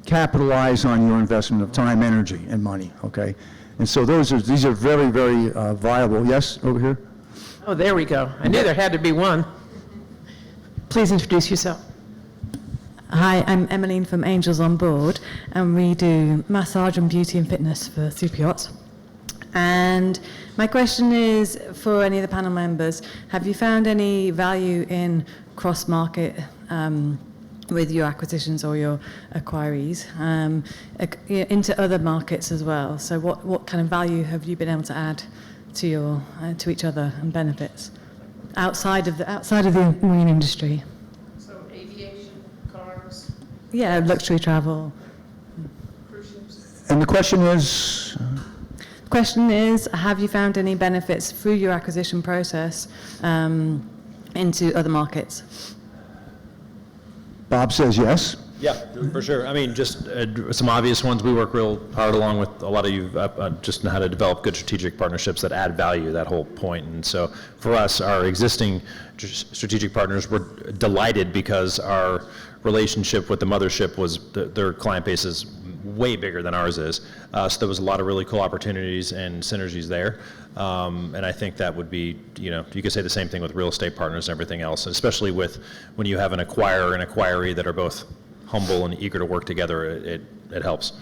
capitalize on your investment of time, energy, and money, okay? And so these are very, very viable. Yes, over here? Oh, there we go. I knew there had to be one. Please introduce yourself. Hi, I'm Emmeline from Angels on Board, and we do massage and beauty and fitness for Superyacht. And my question is for any of the panel members, have you found any value in cross-market with your acquisitions or your acquirees into other markets as well? So what kind of value have you been able to add to your to each other and benefits outside of the marine industry? So aviation, cars. Yeah, luxury travel. Cruise ships. And the question is? The question is, have you found any benefits through your acquisition process into other markets? Bob says yes. Yeah, for sure. I mean, just some obvious ones. We work real hard along with a lot of you just on how to develop good strategic partnerships that add value, that whole point. And so for us, our existing strategic partners were delighted because our relationship with the mothership was their client base is way bigger than ours is. So there was a lot of really cool opportunities and synergies there. And I think that would be, you know, you could say the same thing with real estate partners and everything else, especially with when you have an acquirer and acquiree that are both humble and eager to work together, it helps.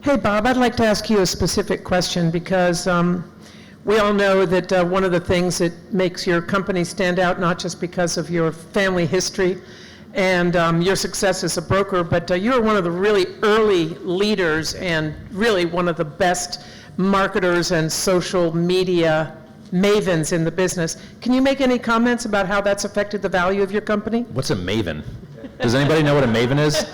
Hey, Bob, I'd like to ask you a specific question because we all know that one of the things that makes your company stand out, not just because of your family history and your success as a broker, but you're one of the really early leaders and really one of the best marketers and social media mavens in the business. Can you make any comments about how that's affected the value of your company? What's a maven? Does anybody know what a maven is?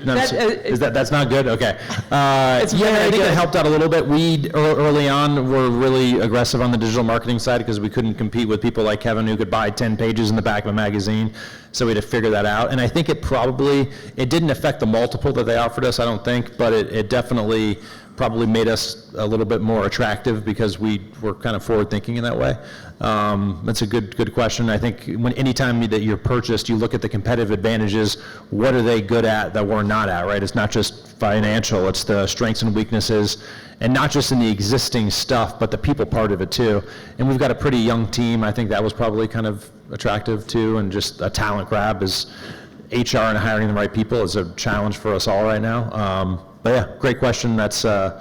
No, that's not good? Okay. Yeah, I think it helped out a little bit. We, early on, were really aggressive on the digital marketing side because we couldn't compete with people like Kevin who could buy 10 pages in the back of a magazine. So we had to figure that out. And I think it didn't affect the multiple that they offered us, I don't think, but it definitely probably made us a little bit more attractive because we were kind of forward-thinking in that way. That's a good question. I think anytime that you're purchased, you look at the competitive advantages. What are they good at that we're not at, right? It's not just financial. It's the strengths and weaknesses, and not just in the existing stuff, but the people part of it too. And we've got a pretty young team. I think that was probably kind of attractive too, and just a talent grab is HR and hiring the right people is a challenge for us all right now. But yeah, great question. That's kind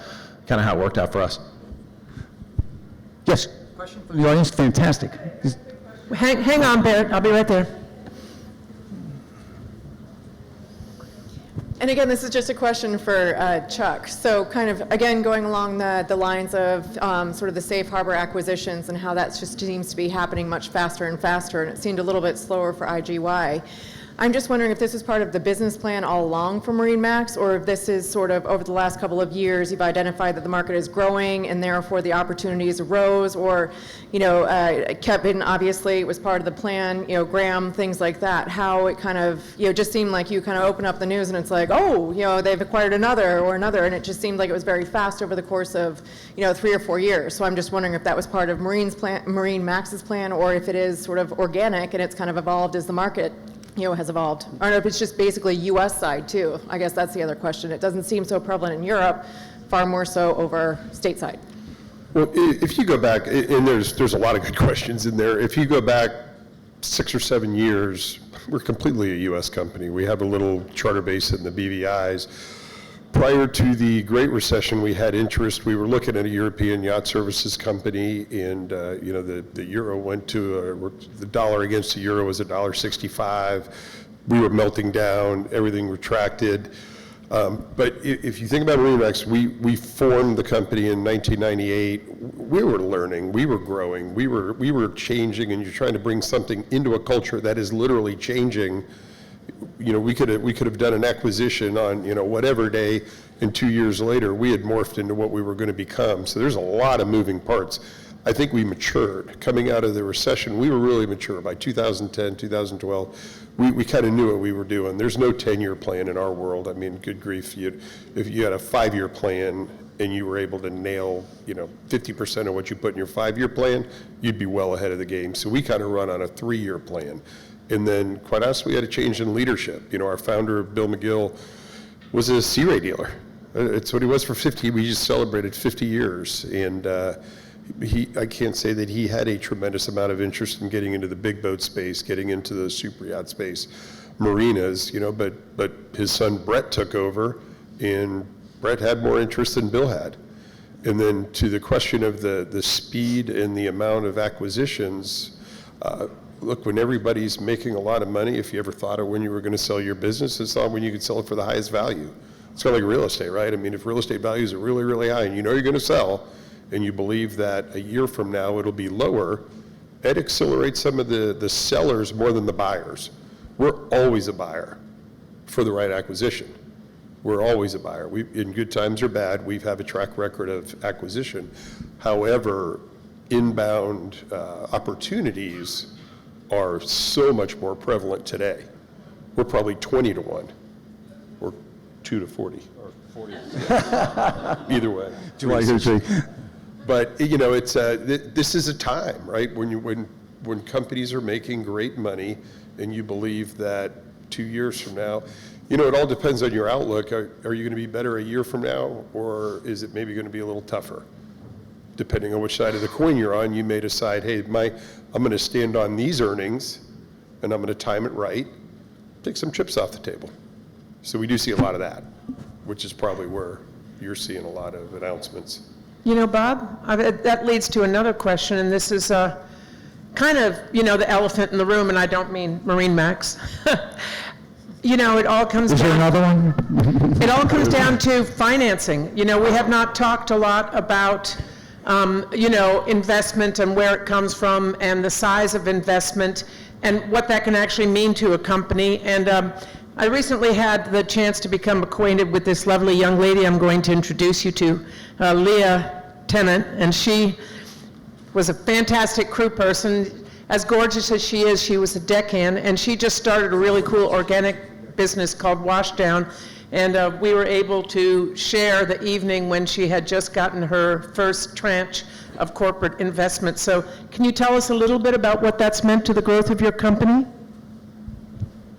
of how it worked out for us. Yes. Question from the audience. Fantastic. Hang on, Barrett. I'll be right there. And again, this is just a question for Chuck. So kind of, again, going along the lines of sort of the safe harbor acquisitions and how that just seems to be happening much faster and faster, and it seemed a little bit slower for IGY. I'm just wondering if this is part of the business plan all along for MarineMax, or if this is sort of over the last couple of years, you've identified that the market is growing and therefore the opportunities arose, or, you know, Kevin obviously was part of the plan, you know, Graeme, things like that, how it kind of, you know, just seemed like you kind of open up the news and it's like, oh, you know, they've acquired another or another, and it just seemed like it was very fast over the course of, you know, 3 or 4 years. So I'm just wondering if that was part of MarineMax's plan, or if it is sort of organic and it's kind of evolved as the market, you know, has evolved. I don't know if it's just basically U.S. side too. I guess that's the other question. It doesn't seem so prevalent in Europe, far more so over stateside. Well, if you go back, and there's a lot of good questions in there. If you go back 6 or 7 years, we're completely a U.S. company. We have a little charter base in the BVIs. Prior to the Great Recession, we had interest. We were looking at a European yacht services company, and you know, the euro went to the dollar against the euro was $1.65. We were melting down. Everything retracted. But if you think about MarineMax, we formed the company in 1998. We were learning. We were growing. We were changing, and you're trying to bring something into a culture that is literally changing. You know, we could have done an acquisition on, you know, whatever day, and 2 years later, we had morphed into what we were going to become. So there's a lot of moving parts. I think we matured. Coming out of the recession, we were really mature. By 2010, 2012, we kind of knew what we were doing. There's no 10-year plan in our world. I mean, good grief, if you had a 5-year plan and you were able to nail, you know, 50% of what you put in your 5-year plan, you'd be well ahead of the game. So we kind of run on a 3-year plan. And then, quite honestly, we had a change in leadership. You know, our founder, Bill McGill, was a Sea Ray dealer. It's what he was for 50. We just celebrated 50 years. And I can't say that he had a tremendous amount of interest in getting into the big boat space, getting into the superyacht space, marinas, you know, but his son Brett took over, and Brett had more interest than Bill had. And then to the question of the speed and the amount of acquisitions, look, when everybody's making a lot of money, if you ever thought of when you were going to sell your business, it's not when you could sell it for the highest value. It's kind of like real estate, right? I mean, if real estate values are really, really high and you know you're going to sell, and you believe that a year from now it'll be lower, that accelerates some of the sellers more than the buyers. We're always a buyer for the right acquisition. We're always a buyer. In good times or bad, we have a track record of acquisition. However, inbound opportunities are so much more prevalent today. We're probably 20 to 1, or 2 to 40, or 40 to 1. Either way. But you know, it's this is a time, right, when companies are making great money, and you believe that 2 years from now, you know, it all depends on your outlook. Are you going to be better a year from now, or is it maybe going to be a little tougher? Depending on which side of the coin you're on, you may decide, hey, I'm going to stand on these earnings, and I'm going to time it right, take some chips off the table. So we do see a lot of that, which is probably where you're seeing a lot of announcements. You know, Bob, that leads to another question, and this is kind of, you know, the elephant in the room, and I don't mean MarineMax. You know, it all comes down... Is there another one? It all comes down to financing. You know, we have not talked a lot about, you know, investment and where it comes from and the size of investment and what that can actually mean to a company. And I recently had the chance to become acquainted with this lovely young lady I'm going to introduce you to, Leah Tennant, and she was a fantastic crew person. As gorgeous as she was a deckhand, and she just started a really cool organic business called Washdown, and we were able to share the evening when she had just gotten her first tranche of corporate investment. So can you tell us a little bit about what that's meant to the growth of your company?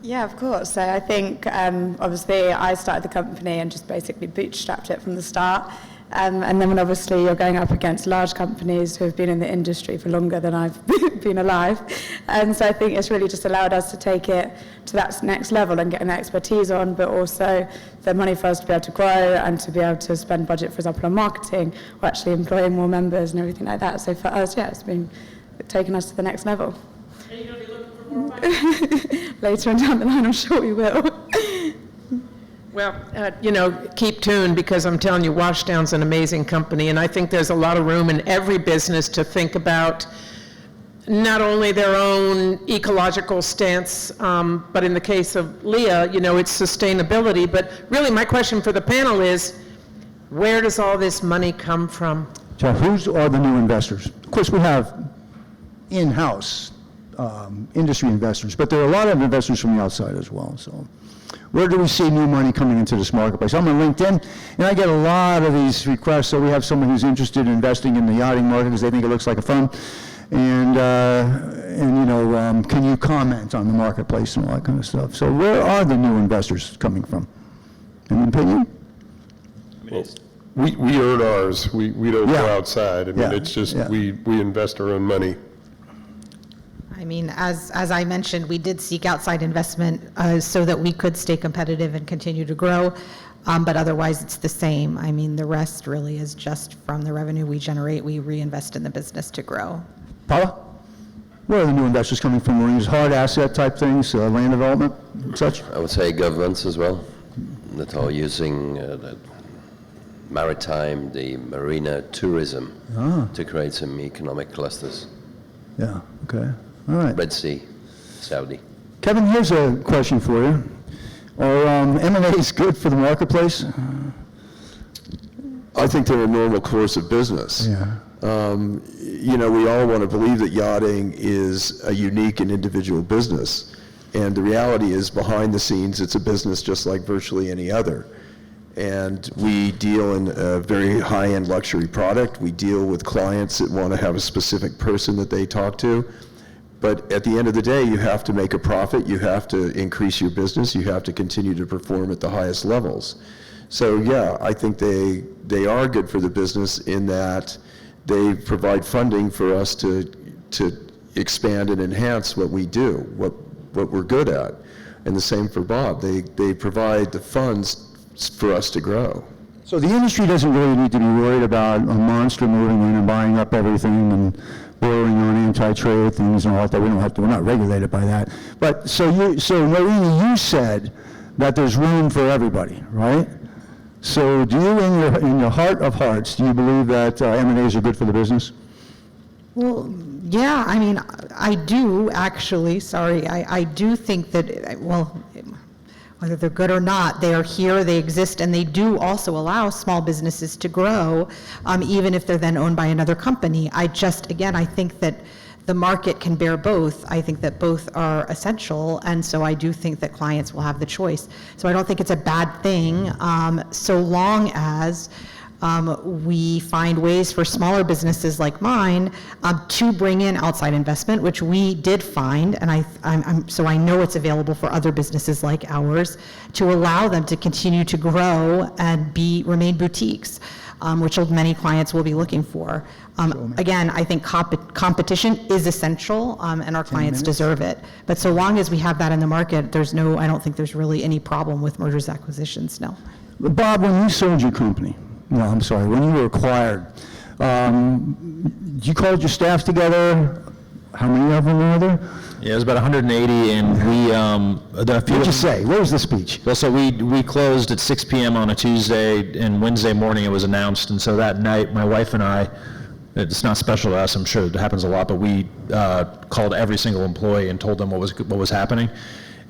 Yeah, of course. So I think, obviously, I started the company and just basically bootstrapped it from the start. And then when obviously you're going up against large companies who have been in the industry for longer than I've been alive. And so I think it's really just allowed us to take it to that next level and get an expertise on, but also the money for us to be able to grow and to be able to spend budget, for example, on marketing, or actually employing more members and everything like that. So for us, yeah, it's been taking us to the next level. Are you going to be looking for more money? Later on down the line, I'm sure we will. Well, keep tuned, because I'm telling you, Washdown's an amazing company, and I think there's a lot of room in every business to think about not only their own ecological stance, but in the case of Leah, it's sustainability. But really, my question for the panel is, where does all this money come from? Jeff, who are the new investors? Of course, we have in-house industry investors, but there are a lot of investors from the outside as well. So where do we see new money coming into this marketplace? I'm on LinkedIn, and I get a lot of these requests. So we have someone who's interested in investing in the yachting market because they think it looks like a fun. And can you comment on the marketplace and all that kind of stuff? So where are the new investors coming from? Any opinion? Well, we earn ours. We don't go outside. I mean, it's just we invest our own money. I mean, as I mentioned, we did seek outside investment so that we could stay competitive and continue to grow, but otherwise it's the same. I mean, the rest really is just from the revenue we generate, we reinvest in the business to grow. Paula? Where are the new investors coming from? Marines, hard asset type things, land development, and such? I would say governments as well, that are using the maritime, the marina tourism to create some economic clusters. Yeah, okay. All right. Red Sea, Saudi. Kevin, here's a question for you. Are M&As good for the marketplace? I think they're a normal course of business. Yeah. We all want to believe that yachting is a unique and individual business. And the reality is, behind the scenes, it's a business just like virtually any other. And we deal in a very high-end luxury product. We deal with clients that want to have a specific person that they talk to. But at the end of the day, you have to make a profit. You have to increase your business. You have to continue to perform at the highest levels. So yeah, I think they are good for the business in that they provide funding for us to expand and enhance what we do, what we're good at. And the same for Bob. They provide the funds for us to grow. So the industry doesn't really need to be worried about a monster moving in and buying up everything and bordering on anti-trade things and all that. We're not regulated by that. But so Norina, you said that there's room for everybody, right? So do you, in your heart of hearts, do you believe that M&As are good for the business? Well, yeah, I mean, I do actually, sorry, I do think that, well, whether they're good or not, they are here, they exist, and they do also allow small businesses to grow, even if they're then owned by another company. I think that the market can bear both. I think that both are essential, and so I do think that clients will have the choice. So I don't think it's a bad thing, so long as we find ways for smaller businesses like mine to bring in outside investment, which we did find, and so I know it's available for other businesses like ours, to allow them to continue to grow and remain boutiques, which many clients will be looking for. Again, I think competition is essential, and our clients deserve it. But so long as we have that in the market, I don't think there's really any problem with mergers, acquisitions, no. Bob, when you sold your company, when you were acquired, you called your staff together. How many of them were there? Yeah, it was about 180, and what did you say? What was the speech? Well, so we closed at 6 p.m. on a Tuesday, and Wednesday morning it was announced, and so that night, my wife and I, it's not special to us, I'm sure it happens a lot, but we called every single employee and told them what was happening,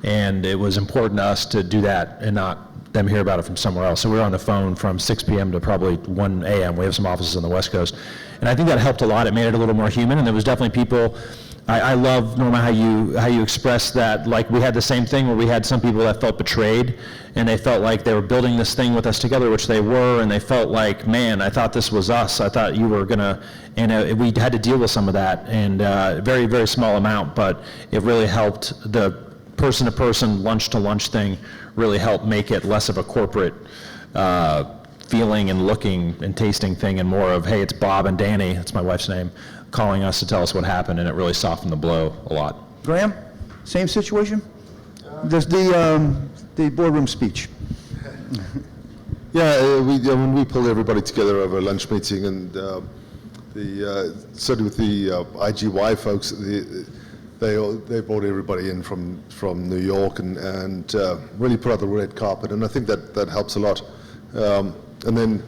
and it was important to us to do that and not them hear about it from somewhere else. So we were on the phone from 6 p.m. to probably 1 a.m. We have some offices on the West Coast. And I think that helped a lot. It made it a little more human, and there was definitely people, I love, Norma, how you express that. Like, we had the same thing where we had some people that felt betrayed, and they felt like they were building this thing with us together, which they were, and they felt like, man, I thought this was us. I thought you were gonna, and we had to deal with some of that, and very, very small amount, but it really helped. The person-to-person, lunch-to-lunch thing really helped make it less of a corporate feeling and looking and tasting thing, and more of, hey, it's Bob and Danny, that's my wife's name, calling us to tell us what happened, and it really softened the blow a lot. Graeme, same situation? There's the boardroom speech. Yeah, when we pulled everybody together over a lunch meeting, and certainly with the IGY folks, they brought everybody in from New York and really put out the red carpet, and I think that helps a lot. And then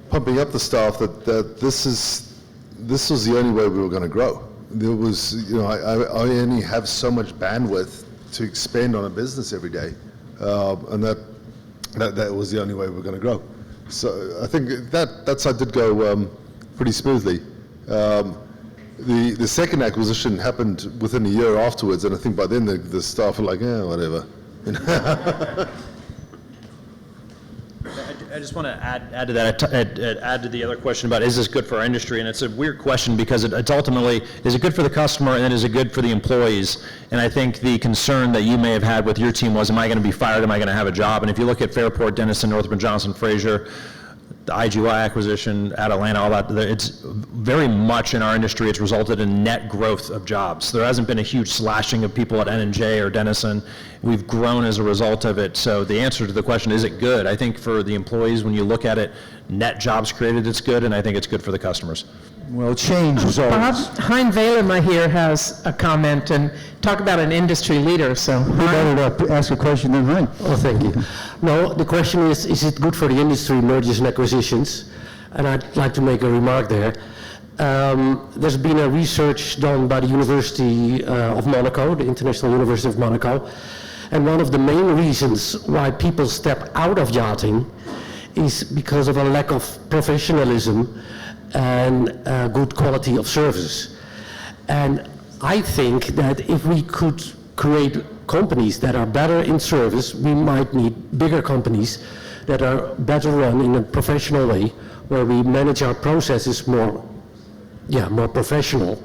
pumping up the staff that this was the only way we were going to grow. There was, I only have so much bandwidth to expend on a business every day, and that was the only way we were going to grow. So I think that side did go pretty smoothly. The second acquisition happened within a year afterwards, and I think by then the staff were like, yeah, whatever. I just want to add to that, add to the other question about is this good for our industry? And it's a weird question because it's ultimately, is it good for the customer and then is it good for the employees? And I think the concern that you may have had with your team was, am I going to be fired? Am I going to have a job? And if you look at Fairport, Denison, Northrop Johnson, Fraser, the IGY acquisition at Atlanta, all that, it's very much in our industry, it's resulted in net growth of jobs. There hasn't been a huge slashing of people at N&J or Denison. We've grown as a result of it. So the answer to the question, is it good? I think for the employees, when you look at it, net jobs created, it's good, and I think it's good for the customers. Well, change is always... Bob, Hein Velema here has a comment, and talk about an industry leader, so. Who better to ask a question than Hein? Oh, thank you. No, the question is it good for the industry, mergers and acquisitions? And I'd like to make a remark there. There's been a research done by the University of Monaco, the International University of Monaco, and one of the main reasons why people step out of yachting is because of a lack of professionalism and good quality of service. And I think that if we could create companies that are better in service, we might need bigger companies that are better run in a professional way, where we manage our processes more professional.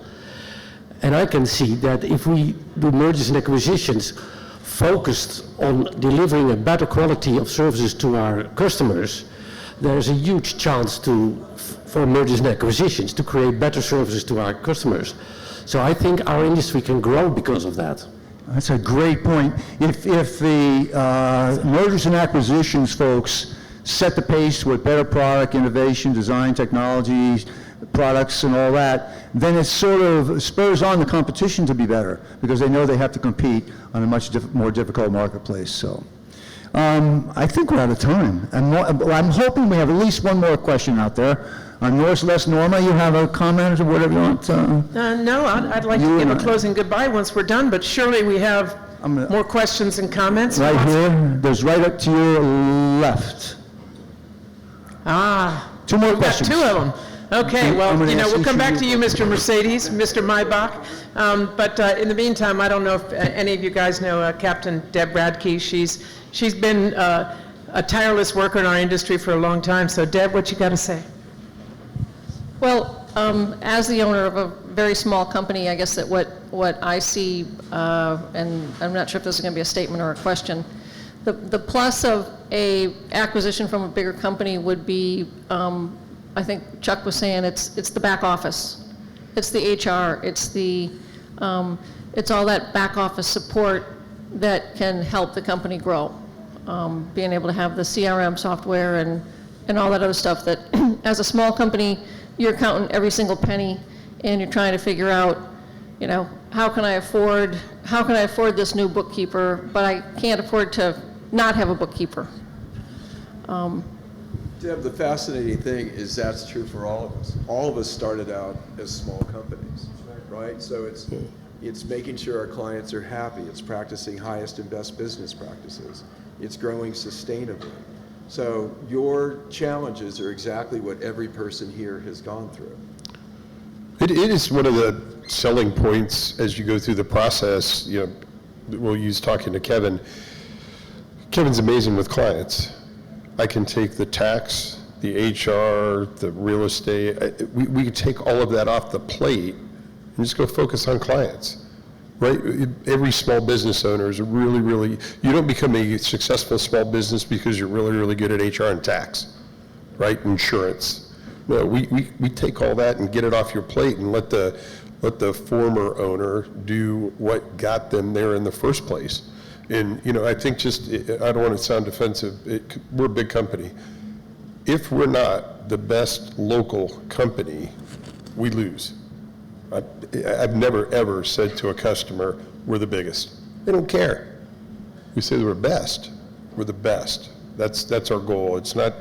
And I can see that if we do mergers and acquisitions focused on delivering a better quality of services to our customers, there's a huge chance for mergers and acquisitions to create better services to our customers. So I think our industry can grow because of that. That's a great point. If the mergers and acquisitions folks set the pace with better product, innovation, design, technology, products and all that, then it sort of spurs on the competition to be better because they know they have to compete on a much more difficult marketplace. So I think we're out of time. I'm hoping we have at least one more question out there. Norma, you have a comment or whatever you want? No, I'd like to give a closing goodbye once we're done, but surely we have more questions and comments. Right here, there's right up to your left. Two more questions. Got two of them. Okay, well, we'll come back to you, Mr. Mercedes, Mr. Maybach. But in the meantime, I don't know if any of you guys know Captain Deb Radke. She's been a tireless worker in our industry for a long time. So, Deb, what you got to say? Well, as the owner of a very small company, I guess that what I see, and I'm not sure if this is going to be a statement or a question, the plus of a acquisition from a bigger company would be, I think Chuck was saying, it's the back office, it's the HR, it's all that back office support that can help the company grow. Being able to have the CRM software and all that other stuff that, as a small company, you're counting every single penny and you're trying to figure out, how can I afford this new bookkeeper, but I can't afford to not have a bookkeeper. Deb, the fascinating thing is that's true for all of us. All of us started out as small companies, right? So it's making sure our clients are happy. It's practicing highest and best business practices. It's growing sustainably. So your challenges are exactly what every person here has gone through. It is one of the selling points as you go through the process. We'll use talking to Kevin. Kevin's amazing with clients. I can take the tax, the HR, the real estate. We can take all of that off the plate and just go focus on clients. Right? Every small business owner is you don't become a successful small business because you're really, really good at HR and tax, right? Insurance. No, we take all that and get it off your plate and let the former owner do what got them there in the first place. And, I think I don't want to sound defensive, we're a big company. If we're not the best local company, we lose. I've never, ever said to a customer, we're the biggest. They don't care. We say we're best. We're the best. That's our goal. It's not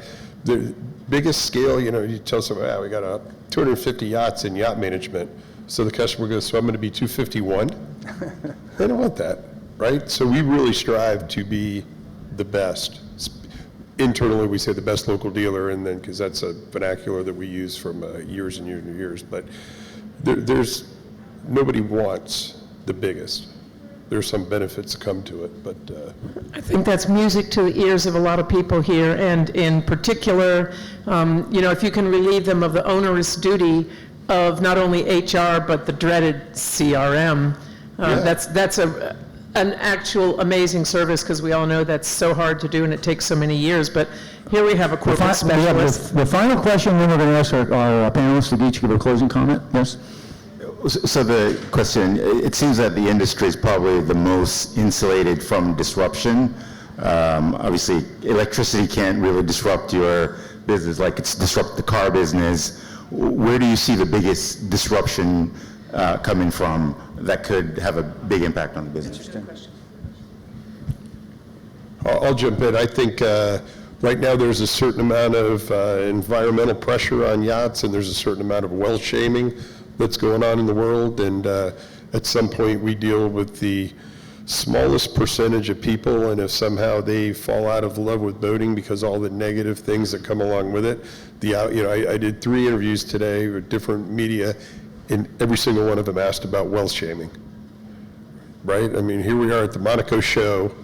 the biggest scale, you tell somebody, we got 250 yachts in yacht management. So the customer goes, so I'm going to be 251? They don't want that, right? So we really strive to be the best. Internally, we say the best local dealer, and then, because that's a vernacular that we use from years and years and years, but there's nobody wants the biggest. There's some benefits that come to it, but I think that's music to the ears of a lot of people here, and in particular, if you can relieve them of the onerous duty of not only HR, but the dreaded CRM, that's an actual amazing service, because we all know that's so hard to do and it takes so many years, but here we have a corporate specialist. The final question, then we're going to ask our panelists to each give a closing comment. Yes? So the question, it seems that the industry is probably the most insulated from disruption. Obviously, electricity can't really disrupt your business like it's disrupt the car business. Where do you see the biggest disruption coming from that could have a big impact on the business? I'll jump in. I think right now there's a certain amount of environmental pressure on yachts, and there's a certain amount of well shaming that's going on in the world, and at some point we deal with the smallest percentage of people, and if somehow they fall out of love with boating because all the negative things that come along with it, I did 3 interviews today with different media, and every single one of them asked about well shaming, right? I mean, here we are at the Monaco show,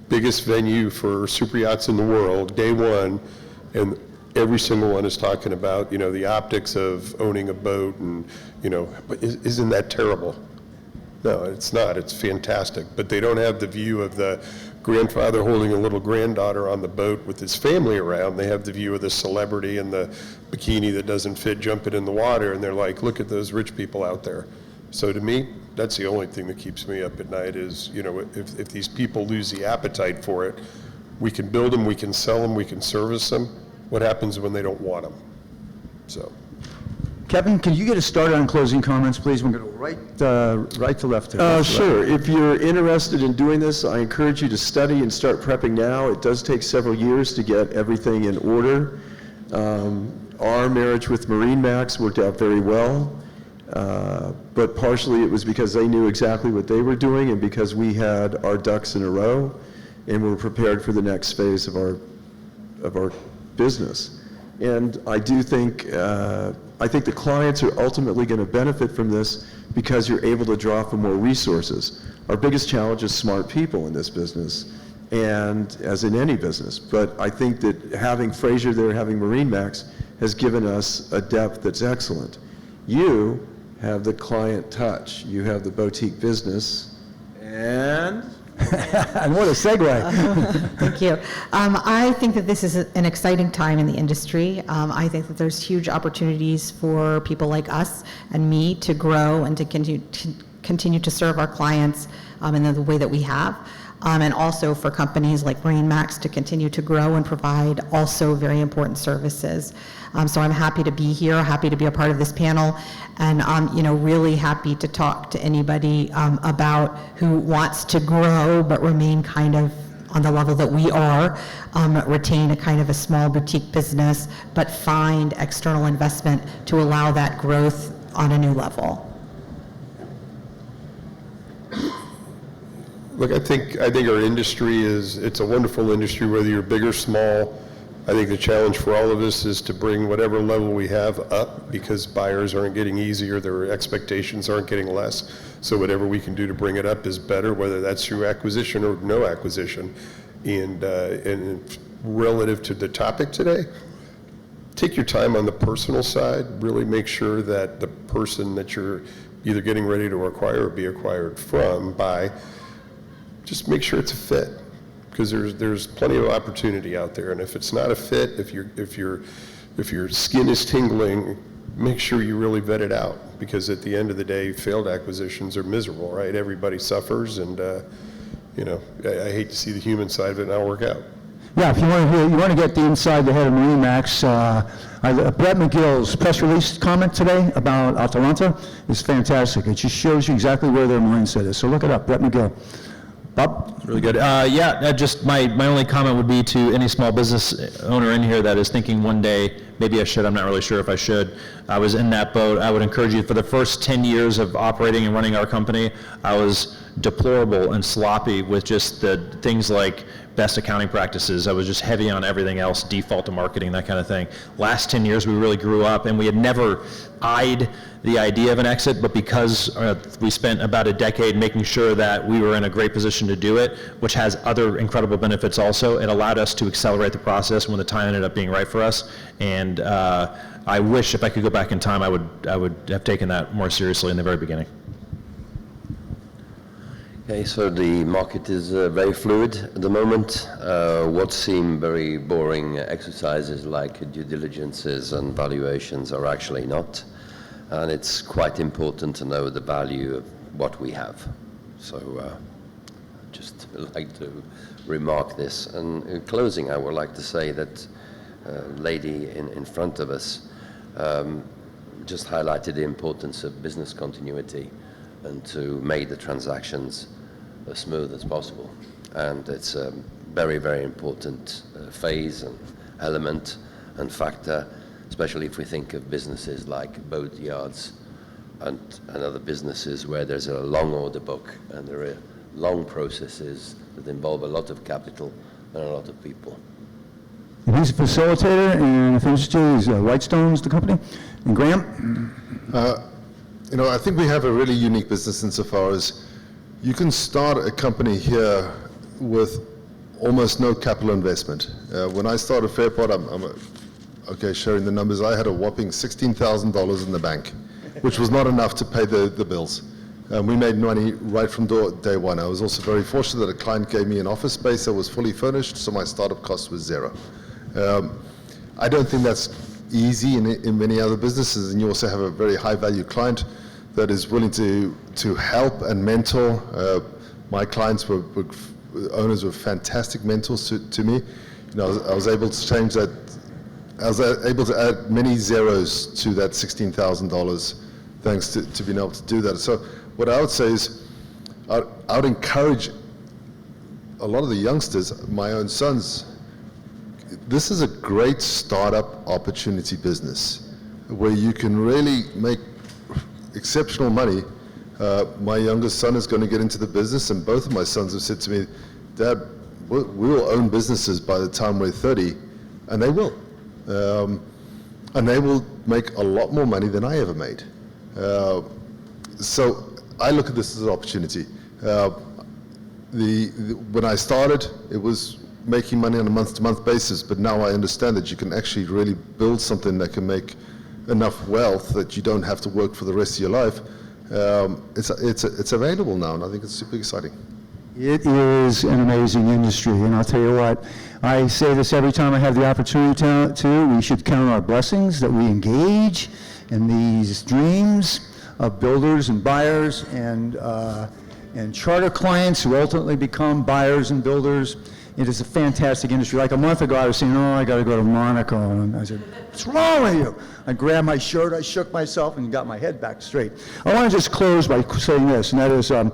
biggest venue for super yachts in the world, day one, and every single one is talking about, the optics of owning a boat, and, but isn't that terrible? No, it's not. It's fantastic. But they don't have the view of the grandfather holding a little granddaughter on the boat with his family around. They have the view of the celebrity in the bikini that doesn't fit jumping in the water, and they're like, look at those rich people out there. So to me, that's the only thing that keeps me up at night is, if these people lose the appetite for it, we can build them, we can sell them, we can service them. What happens when they don't want them? So, Kevin, can you get us started on closing comments, please? We're going to go right to left here. Sure. If you're interested in doing this, I encourage you to study and start prepping now. It does take several years to get everything in order. Our marriage with MarineMax worked out very well, but partially it was because they knew exactly what they were doing, and because we had our ducks in a row and were prepared for the next phase of our business. And I do think, I think the clients are ultimately going to benefit from this because you're able to draw from more resources. Our biggest challenge is smart people in this business, and as in any business. But I think that having Fraser there, having MarineMax, has given us a depth that's excellent. You have the client touch. You have the boutique business, and... And what a segue. Thank you. I think that this is an exciting time in the industry. I think that there's huge opportunities for people like us and me to grow and to continue to serve our clients in the way that we have. And also for companies like MarineMax to continue to grow and provide also very important services. So I'm happy to be here, happy to be a part of this panel, and really happy to talk to anybody about who wants to grow but remain kind of on the level that we are, retain a kind of a small boutique business, but find external investment to allow that growth on a new level. Look, I think our industry it's a wonderful industry, whether you're big or small. I think the challenge for all of us is to bring whatever level we have up, because buyers aren't getting easier, their expectations aren't getting less. So whatever we can do to bring it up is better, whether that's through acquisition or no acquisition. And relative to the topic today, take your time on the personal side. Really make sure that the person that you're either getting ready to acquire or be acquired from by, just make sure it's a fit. Because there's plenty of opportunity out there, and if it's not a fit, if your skin is tingling, make sure you really vet it out. Because at the end of the day, failed acquisitions are miserable, right? Everybody suffers, and I hate to see the human side of it not work out. Yeah, if you want to get the inside the head of MarineMax, Brett McGill's press release comment today about Atalanta is fantastic. It just shows you exactly where their mindset is. So look it up, Brett McGill. Bob? Really good. Just my only comment would be to any small business owner in here that is thinking one day, maybe I should, I'm not really sure if I should. I was in that boat. I would encourage you, for the first 10 years of operating and running our company, I was deplorable and sloppy with just the things like best accounting practices. I was just heavy on everything else, default to marketing, that kind of thing. Last 10 years, we really grew up, and we had never eyed the idea of an exit, but because we spent about a decade making sure that we were in a great position to do it, which has other incredible benefits also, it allowed us to accelerate the process when the time ended up being right for us. And I wish if I could go back in time, I would have taken that more seriously in the very beginning. Okay, so the market is very fluid at the moment. What seem very boring exercises like due diligences and valuations are actually not. And it's quite important to know the value of what we have. So just like to remark this. And in closing, I would like to say that lady in front of us just highlighted the importance of business continuity and to make the transactions as smooth as possible. And it's a very, very important phase and element and factor, especially if we think of businesses like boat yards and other businesses where there's a long order book and there are long processes that involve a lot of capital and a lot of people. And he's a facilitator, and if you're interested, he's White Stone's the company. And Graeme? I think we have a really unique business insofar as you can start a company here with almost no capital investment. When I started Fairport, I'm sharing the numbers, I had a whopping $16,000 in the bank, which was not enough to pay the bills. We made money right from day one. I was also very fortunate that a client gave me an office space that was fully furnished, so my startup cost was zero. I don't think that's easy in many other businesses, and you also have a very high-value client that is willing to help and mentor. My clients were owners were fantastic mentors to me. I was able to change that. I was able to add many zeros to that $16,000 thanks to being able to do that. So what I would say is I would encourage a lot of the youngsters, my own sons, this is a great startup opportunity business where you can really make exceptional money. My youngest son is going to get into the business, and both of my sons have said to me, Dad, we will own businesses by the time we're 30, and they will. And they will make a lot more money than I ever made. So I look at this as an opportunity. When I started, it was making money on a month-to-month basis, but now I understand that you can actually really build something that can make enough wealth that you don't have to work for the rest of your life. It's available now, and I think it's super exciting. It is an amazing industry, and I'll tell you what, I say this every time I have the opportunity to, we should count our blessings that we engage in these dreams of builders and buyers and charter clients who ultimately become buyers and builders. It is a fantastic industry. Like a month ago, I was saying, I got to go to Monaco. And I said, what's wrong with you? I grabbed my shirt, I shook myself, and got my head back straight. I want to just close by saying this, and that is, and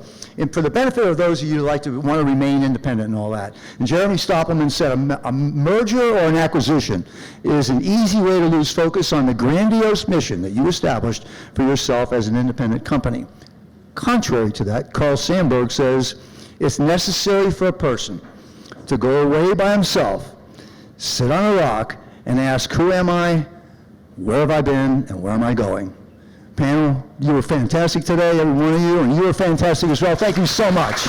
for the benefit of those of you who want to remain independent and all that, and Jeremy Stoppelman said a merger or an acquisition is an easy way to lose focus on the grandiose mission that you established for yourself as an independent company. Contrary to that, Carl Sandburg says, it's necessary for a person to go away by himself, sit on a rock, and ask, who am I, where have I been, and where am I going? Panel, you were fantastic today, every one of you, and you were fantastic as well. Thank you so much.